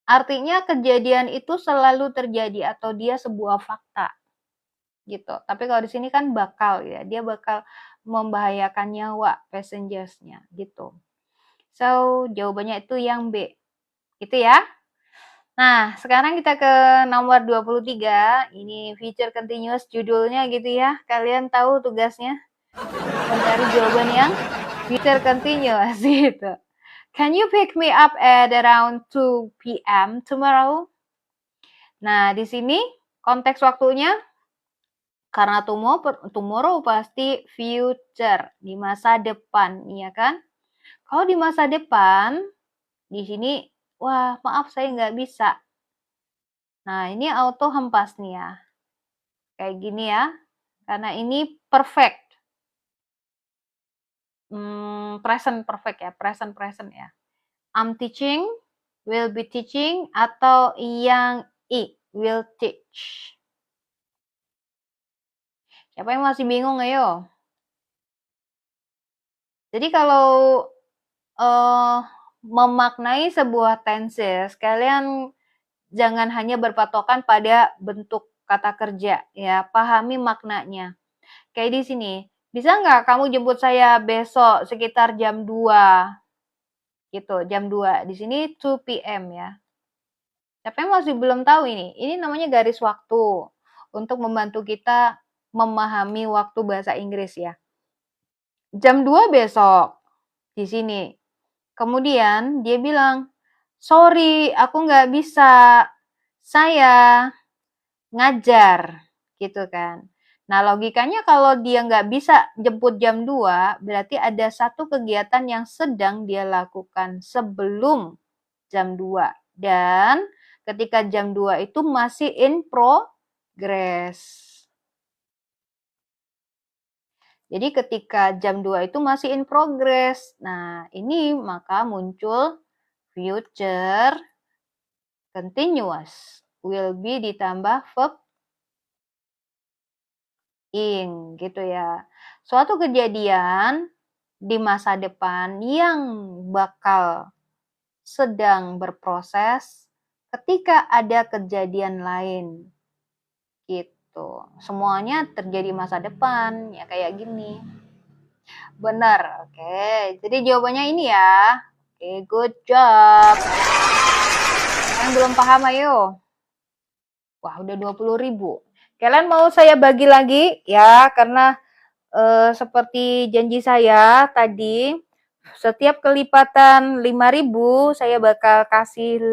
artinya kejadian itu selalu terjadi atau dia sebuah fakta. Gitu. Tapi kalau di sini kan bakal ya. Dia bakal membahayakan nyawa passengers-nya gitu. So, jawabannya itu yang B. Gitu ya. Nah, sekarang kita ke nomor 23. Ini feature continuous judulnya gitu ya. Kalian tahu tugasnya? Mencari jawaban yang feature continuous gitu. Can you pick me up at around 2 p.m. tomorrow? Nah, di sini konteks waktunya karena tomorrow pasti future, di masa depan, ya kan? Kalau di masa depan, di sini, wah maaf saya nggak bisa. Nah, ini auto hempas nih ya. Kayak gini ya. Karena ini perfect. Present perfect ya. Present ya. I'm teaching, will be teaching, atau yang I, will teach. Siapa yang masih bingung ayo? Jadi kalau memaknai sebuah tenses, kalian jangan hanya berpatokan pada bentuk kata kerja ya, pahami maknanya. Kayak di sini, bisa nggak kamu jemput saya besok sekitar jam 2? Gitu, jam 2. Di sini 2 p.m. ya. Siapa yang masih belum tahu ini? Ini namanya garis waktu untuk membantu kita memahami waktu bahasa Inggris ya. Jam 2 besok di sini. Kemudian dia bilang, sorry aku nggak bisa, saya ngajar, gitu kan. Nah logikanya kalau dia nggak bisa jemput jam 2, berarti ada satu kegiatan yang sedang dia lakukan sebelum jam 2. Dan ketika jam 2 itu masih in progress. Jadi ketika jam 2 itu masih in progress. Nah, ini maka muncul future continuous. Will be ditambah verb ing gitu ya. Suatu kejadian di masa depan yang bakal sedang berproses ketika ada kejadian lain. Gitu. Semuanya terjadi masa depan, ya kayak gini. Benar, oke. Jadi jawabannya ini ya. Oke, good job. Yang belum paham ayo. Wah, udah 20.000. Kalian mau saya bagi lagi ya, karena seperti janji saya tadi, Setiap kelipatan 5.000 saya bakal kasih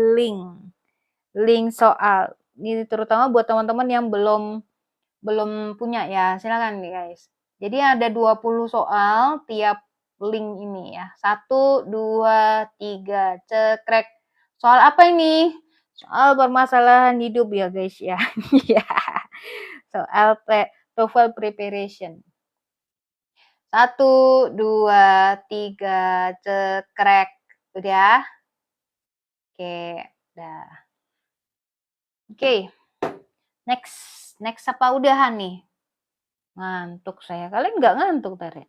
link soal. Ini terutama buat teman-teman yang belum punya ya, silakan nih guys. Jadi ada 20 soal tiap link ini ya. 1, 2, 3, cekrek. Soal apa ini? Soal permasalahan hidup ya guys ya. Iya. Soal TOEFL preparation. 1, 2, 3, cekrek. Udah? Oke, dah. Oke. Next apa udahan nih? Ngantuk saya. Kalian nggak ngantuk tadi?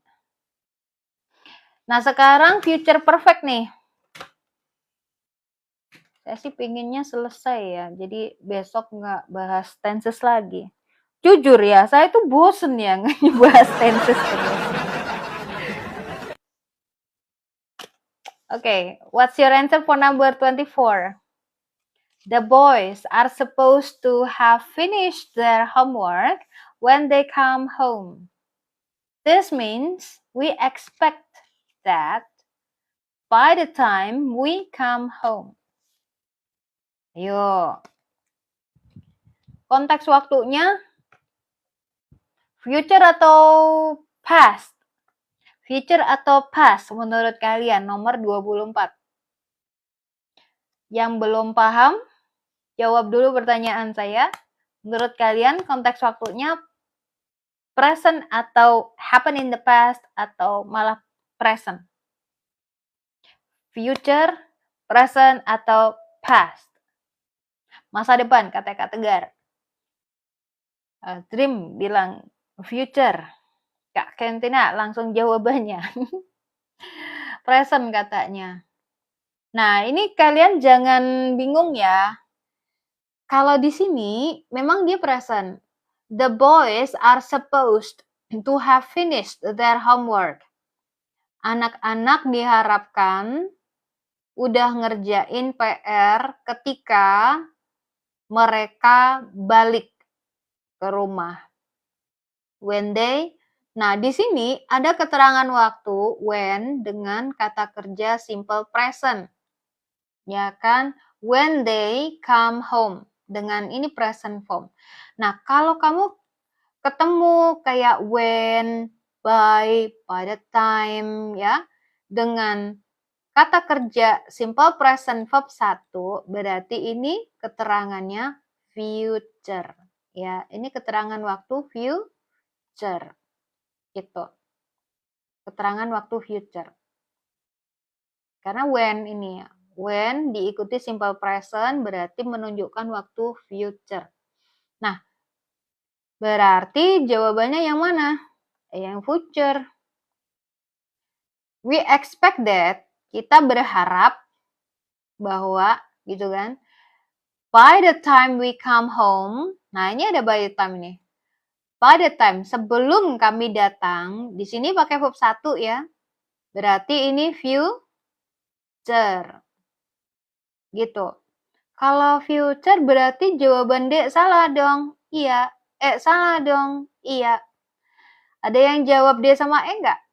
Nah, sekarang future perfect nih. Saya sih pinginnya selesai ya. Jadi besok nggak bahas tenses lagi. Jujur ya, saya tuh bosen ya bahas tenses terus. Okay, what's your answer for number 24? The boys are supposed to have finished their homework when they come home. This means we expect that by the time we come home. Ayo. Konteks waktunya future atau past? Future atau past menurut kalian? Nomor 24. Yang belum paham, jawab dulu pertanyaan saya. Menurut kalian konteks waktunya present atau happen in the past atau malah present? Future, present atau past? Masa depan, kata Kak Tegar. Dream bilang future. Kak Kentina langsung jawabannya. Present katanya. Nah, ini kalian jangan bingung ya. Kalau di sini memang dia present. The boys are supposed to have finished their homework. Anak-anak diharapkan udah ngerjain PR ketika mereka balik ke rumah. When they. Nah, di sini ada keterangan waktu when dengan kata kerja simple present. Ya kan? When they come home. Dengan ini present form. Nah, kalau kamu ketemu kayak when, by the time, ya, dengan kata kerja simple present verb 1, berarti ini keterangannya future. Ya, ini keterangan waktu future. Gitu. Keterangan waktu future. Karena when ini ya. When diikuti simple present berarti menunjukkan waktu future. Nah, berarti jawabannya yang mana? Yang future. We expect that, kita berharap bahwa, gitu kan, by the time we come home, nah ini ada by the time nih. By the time, sebelum kami datang, di sini pakai verb 1 ya. Berarti ini future. Gitu. Kalau future berarti jawaban D salah dong. Iya. Salah dong. Iya. Ada yang jawab D sama E enggak?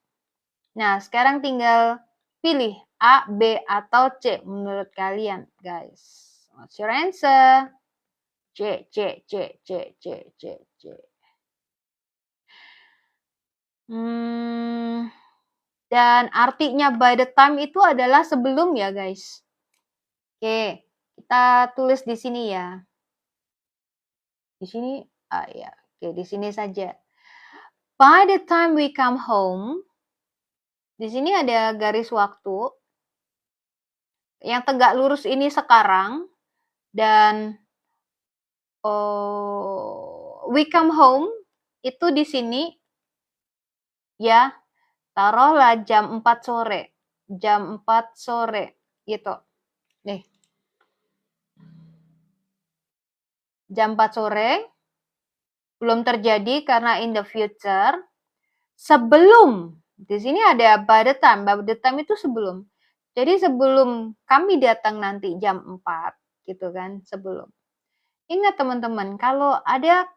Nah, sekarang tinggal pilih A, B, atau C menurut kalian, guys. What's your answer? C. Dan artinya by the time itu adalah sebelum ya, guys. Oke, kita tulis di sini ya. Di sini, ya. Oke, di sini saja. By the time we come home, di sini ada garis waktu. Yang tegak lurus ini sekarang, dan we come home itu di sini ya, taruhlah jam 4 sore. Jam 4 sore gitu. Nih. Jam 4 sore belum terjadi karena in the future. Sebelum, di sini ada by the time. By the time itu sebelum. Jadi sebelum kami datang nanti jam 4 gitu kan, sebelum. Ingat teman-teman, kalau ada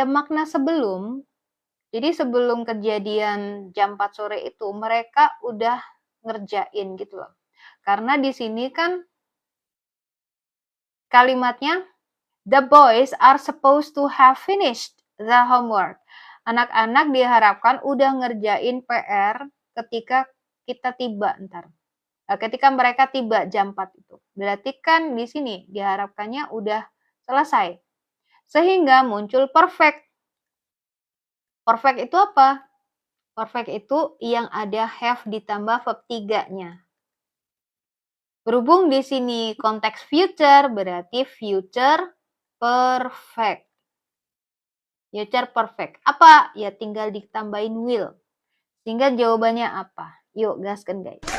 makna sebelum, Jadi sebelum kejadian jam 4 sore itu mereka udah ngerjain gitu loh. Karena di sini kan kalimatnya the boys are supposed to have finished the homework. Anak-anak diharapkan udah ngerjain PR ketika kita tiba ntar. Ketika mereka tiba jam 4 itu. Berarti kan di sini diharapkannya udah selesai. Sehingga muncul perfect. Perfect itu apa? Perfect itu yang ada have ditambah verb 3-nya. Berhubung di sini konteks future, berarti future perfect. Future perfect. Apa? Ya tinggal ditambahin will. Sehingga jawabannya apa? Yuk gaskan guys. 1,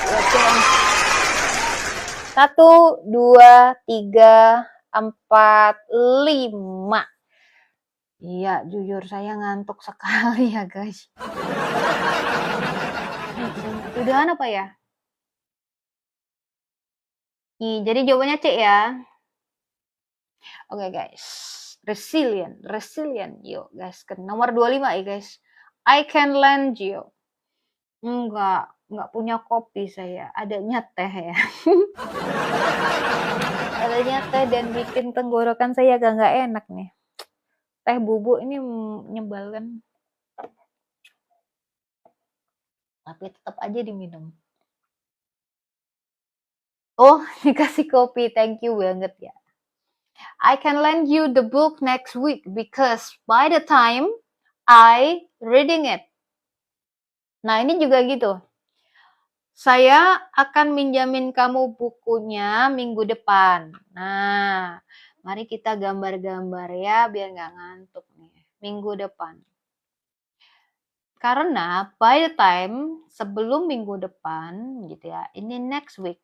2, 3, 4, 5. Iya, jujur saya ngantuk sekali ya guys. Udahan apa ya? Nih, jadi jawabannya C ya. Oke guys. Resilient. Yuk guys, ke nomor 25 ya guys. I can lend you. Enggak punya kopi saya. Adanya teh ya. Adanya teh dan bikin tenggorokan saya agak nggak enak nih. Teh bubuk ini menyebalkan. Tapi tetap aja diminum. Oh, dikasih kopi. Thank you banget ya. I can lend you the book next week because by the time I reading it. Nah, ini juga gitu. Saya akan minjamin kamu bukunya minggu depan. Nah, mari kita gambar-gambar ya biar nggak ngantuk nih. Minggu depan. Karena by the time sebelum minggu depan gitu ya, ini next week.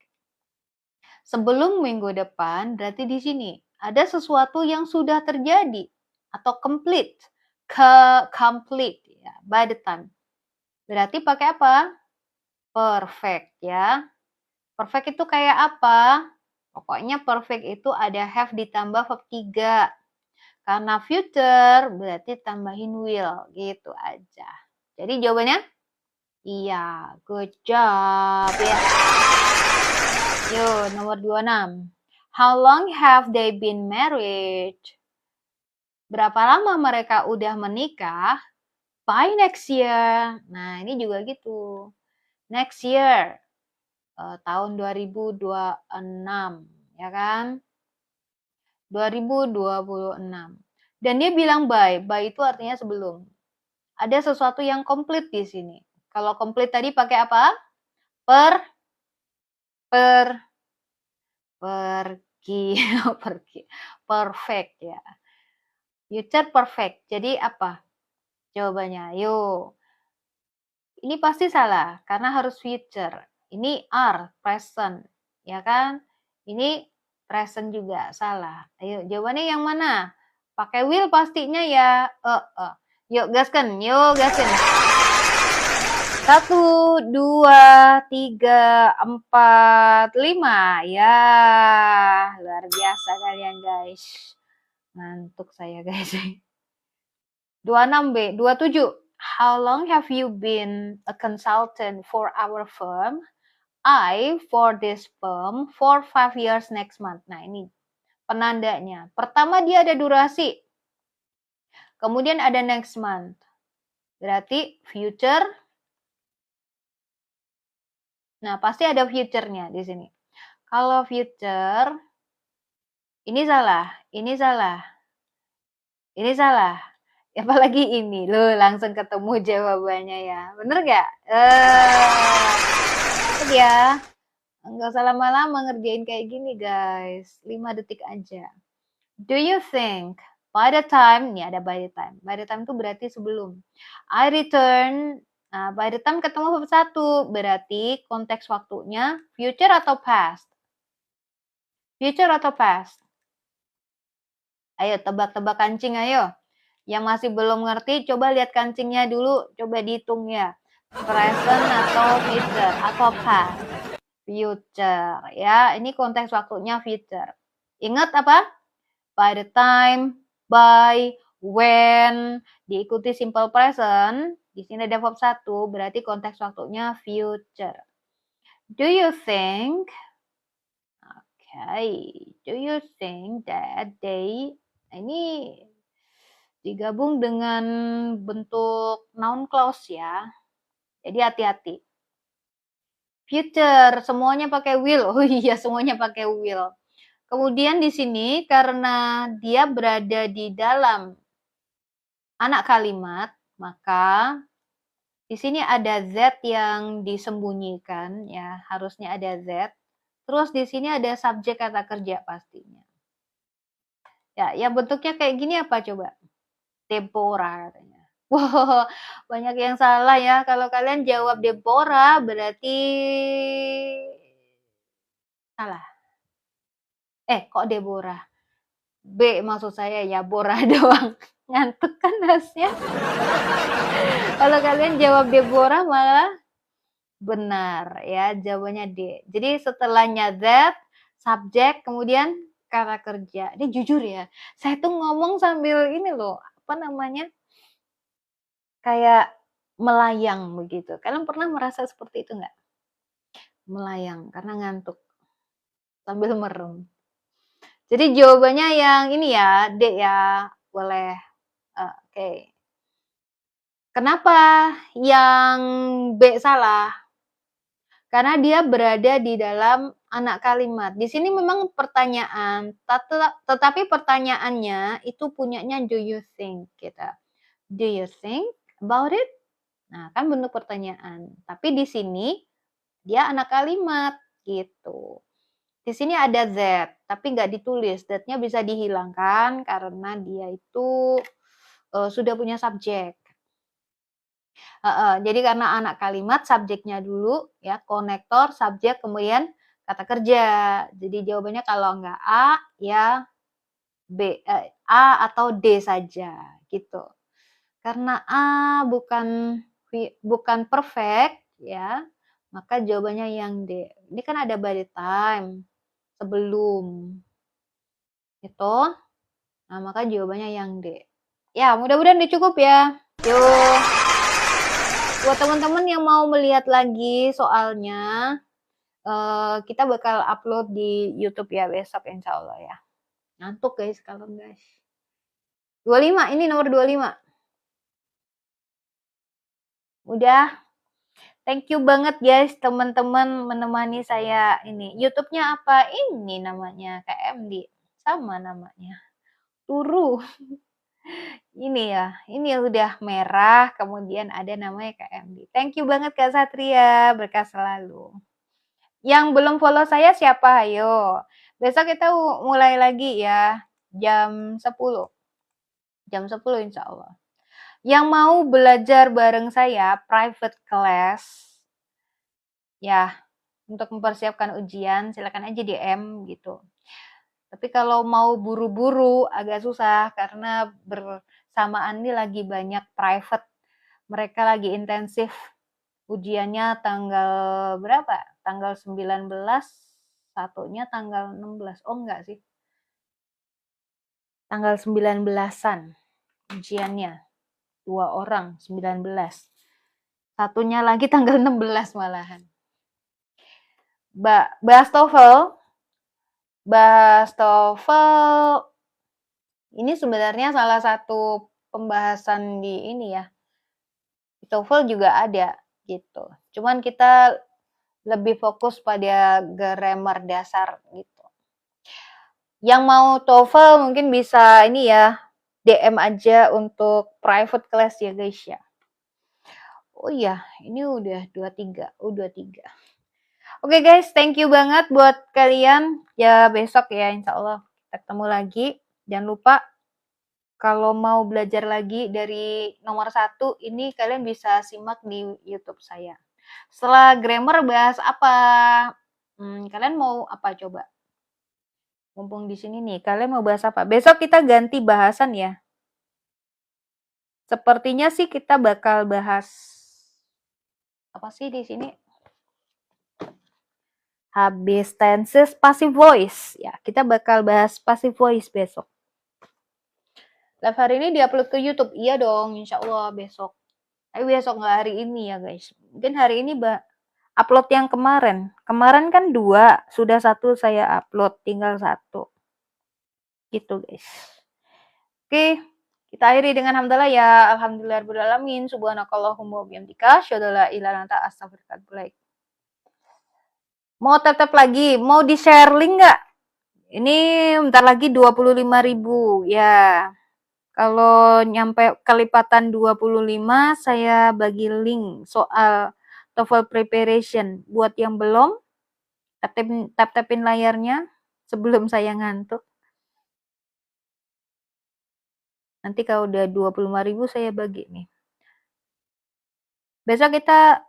Sebelum minggu depan berarti di sini ada sesuatu yang sudah terjadi atau complete. Complete ya, by the time. Berarti pakai apa? Perfect ya. Perfect itu kayak apa? Pokoknya perfect itu ada have ditambah verb 3. Karena future berarti tambahin will gitu aja. Jadi jawabannya iya, good job ya. Yuk, nomor 26. How long have they been married? Berapa lama mereka udah menikah? By next year. Nah, ini juga gitu. Next year. Tahun 2026, ya kan? 2026. Dan dia bilang by. By itu artinya sebelum. Ada sesuatu yang komplit di sini. Kalau komplit tadi pakai apa? Pergi. Perfect ya. Future perfect. Jadi apa jawabannya? Yuk. Ini pasti salah karena harus future. Ini are, present. Ya kan? Ini present juga salah. Ayo jawabannya yang mana? Pakai will pastinya ya. Yuk gaskan. 1, 2, 3, 4, 5. Ya, luar biasa kalian guys. Ngantuk saya guys. 26B, 27. How long have you been a consultant for our firm? I for this firm for 5 years next month. Nah, ini penandanya. Pertama dia ada durasi. Kemudian ada next month. Berarti future. Nah, pasti ada future-nya di sini. Kalau future, ini salah. Apalagi ini. Loh, langsung ketemu jawabannya ya. Bener gak? Cepet ya. Nggak usah lama-lama ngerjain kayak gini, guys. 5 detik aja. Do you think by the time, nih ada by the time. By the time itu berarti sebelum. I return. Nah, by the time ketemu verb 1, berarti konteks waktunya future atau past? Future atau past? Ayo tebak-tebak kancing, ayo. Yang masih belum ngerti, coba lihat kancingnya dulu. Coba dihitung ya. Present atau future atau past? Future ya. Ini konteks waktunya future. Ingat apa? By the time, by, when, diikuti simple present, di sini ada verb 1, berarti konteks waktunya future. Do you think, do you think that they, ini digabung dengan bentuk noun clause ya, jadi hati-hati. Future, semuanya pakai will, oh iya semuanya pakai will. Kemudian di sini karena dia berada di dalam anak kalimat, maka di sini ada Z yang disembunyikan ya, harusnya ada Z. Terus di sini ada subjek kata kerja pastinya. Ya, yang bentuknya kayak gini apa coba? Deborah katanya. Wow, banyak yang salah ya. Kalau kalian jawab Deborah berarti salah. Kok Deborah? B maksud saya ya, Bora doang. Ngantuk kan harusnya. Kalau kalian jawab Deborah malah benar ya, jawabannya D. Jadi setelahnya Z, subjek, kemudian kata kerja. Ini jujur ya, saya tuh ngomong sambil ini loh, apa namanya, kayak melayang begitu. Kalian pernah merasa seperti itu nggak? Melayang karena ngantuk sambil merem. Jadi jawabannya yang ini ya, D ya, boleh. Oke. Kenapa yang B salah? Karena dia berada di dalam anak kalimat. Di sini memang pertanyaan, tetapi pertanyaannya itu punyanya do you think gitu. Do you think about it? Nah, kan bentuk pertanyaan. Tapi di sini dia anak kalimat gitu. Di sini ada Z, tapi nggak ditulis. Z-nya bisa dihilangkan karena dia itu sudah punya subjek. Jadi karena anak kalimat, subjeknya dulu ya, konektor, subjek, kemudian kata kerja. Jadi jawabannya kalau nggak A, ya B, A atau D saja gitu. Karena A bukan perfect ya, maka jawabannya yang D. Ini kan ada by the time, sebelum itu, nah maka jawabannya yang D. Ya, mudah-mudahan udah cukup ya. Yuk. Buat teman-teman yang mau melihat lagi soalnya, kita bakal upload di YouTube ya besok insya Allah ya. Ngantuk guys kalau guys. 25, ini nomor 25. Udah. Thank you banget guys teman-teman menemani saya ini. YouTube-nya apa? Ini namanya KMD. Sama namanya. Turu. Ini ya, ini udah merah, kemudian ada namanya KMD. Thank you banget Kak Satria, berkah selalu. Yang belum follow saya siapa? Ayo. Besok kita mulai lagi ya, jam 10. Jam 10 insya Allah. Yang mau belajar bareng saya, private class, ya, untuk mempersiapkan ujian, silakan aja DM gitu. Tapi kalau mau buru-buru agak susah karena bersamaan ini lagi banyak private. Mereka lagi intensif ujiannya tanggal berapa? Tanggal 19, satunya tanggal 16. Oh enggak sih. Tanggal 19-an ujiannya. 2 orang, 19. Satunya lagi tanggal 16 malahan. Bahas TOEFL ini sebenarnya salah satu pembahasan di ini ya. TOEFL juga ada gitu. Cuman kita lebih fokus pada grammar dasar gitu. Yang mau TOEFL mungkin bisa ini ya, DM aja untuk private class ya guys ya. Oh iya, ini udah 23. Oke guys, thank you banget buat kalian. Ya besok ya insya Allah kita ketemu lagi. Jangan lupa kalau mau belajar lagi dari nomor 1, ini kalian bisa simak di YouTube saya. Setelah grammar bahas apa? Kalian mau apa coba? Mumpung di sini nih, kalian mau bahas apa? Besok kita ganti bahasan ya. Sepertinya sih kita bakal bahas apa sih di sini? Habis tenses passive voice ya. Kita bakal bahas passive voice besok. Live hari ini diupload ke YouTube. Iya dong, insya Allah besok. Tapi besok nggak hari ini ya guys. Mungkin hari ini upload yang kemarin. Kemarin kan 2, sudah 1 saya upload, tinggal 1. Gitu guys. Oke, kita akhiri dengan hamdalah ya. Alhamdulillahirabbil alamin. Subhanakallahumma wa bihamdika, asyhadu an la ilaha illa anta, astaghfiruka wa atubu ilaik. Mau tetap lagi, mau di-share link nggak? Ini bentar lagi 25.000 ya. Kalau nyampe kelipatan 25, saya bagi link soal TOEFL preparation. Buat yang belum, tap-tapin layarnya sebelum saya ngantuk. Nanti kalau udah 25.000 saya bagi nih. Besok kita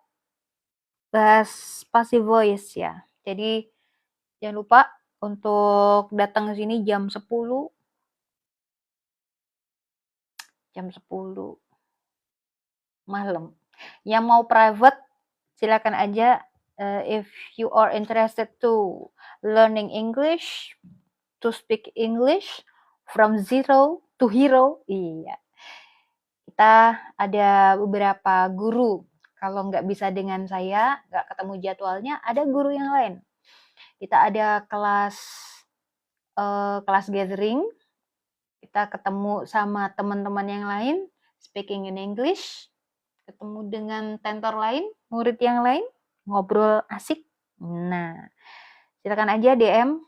bahas passive voice ya. Jadi jangan lupa untuk datang ke sini jam 10 malam. Yang mau private silakan aja. If you are interested to learning English, to speak English from zero to hero, iya. Kita ada beberapa guru. Kalau nggak bisa dengan saya, nggak ketemu jadwalnya, ada guru yang lain. Kita ada kelas gathering. Kita ketemu sama teman-teman yang lain, speaking in English. Ketemu dengan tentor lain, murid yang lain, ngobrol asik. Nah, silakan aja DM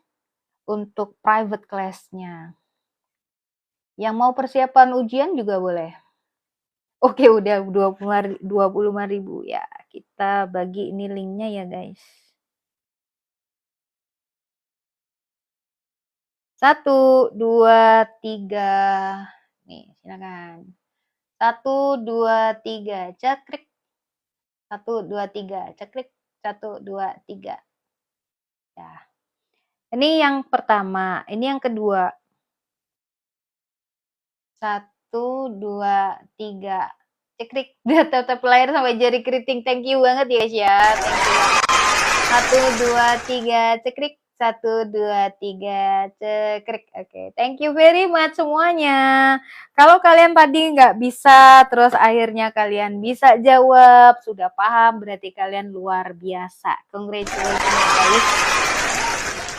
untuk private class-nya. Yang mau persiapan ujian juga boleh. Oke, udah 25.000 ya. Kita bagi ini linknya ya guys. 1, 2, 3. Nih, silakan. 1, 2, 3. Cekrik. 1, 2, 3. Cekrik. 1, 2, 3. Ya. Ini yang pertama, ini yang kedua. 1, 2, 3. Cekrik. Dia tetap layar sampai jari keriting. Thank you banget ya guys ya. Thank you. 1, 2, 3. Cekrik. 1, 2, 3. Cekrik. Oke. Thank you very much semuanya. Kalau kalian tadi nggak bisa, terus akhirnya kalian bisa jawab, sudah paham, berarti kalian luar biasa. Congratulations guys.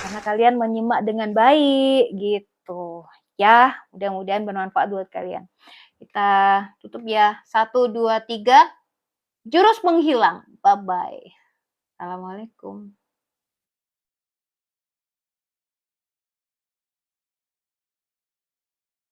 Karena kalian menyimak dengan baik gitu. Ya, mudah-mudahan bermanfaat buat kalian. Kita tutup ya. 1, 2, 3. Jurus menghilang. Bye-bye. Assalamualaikum.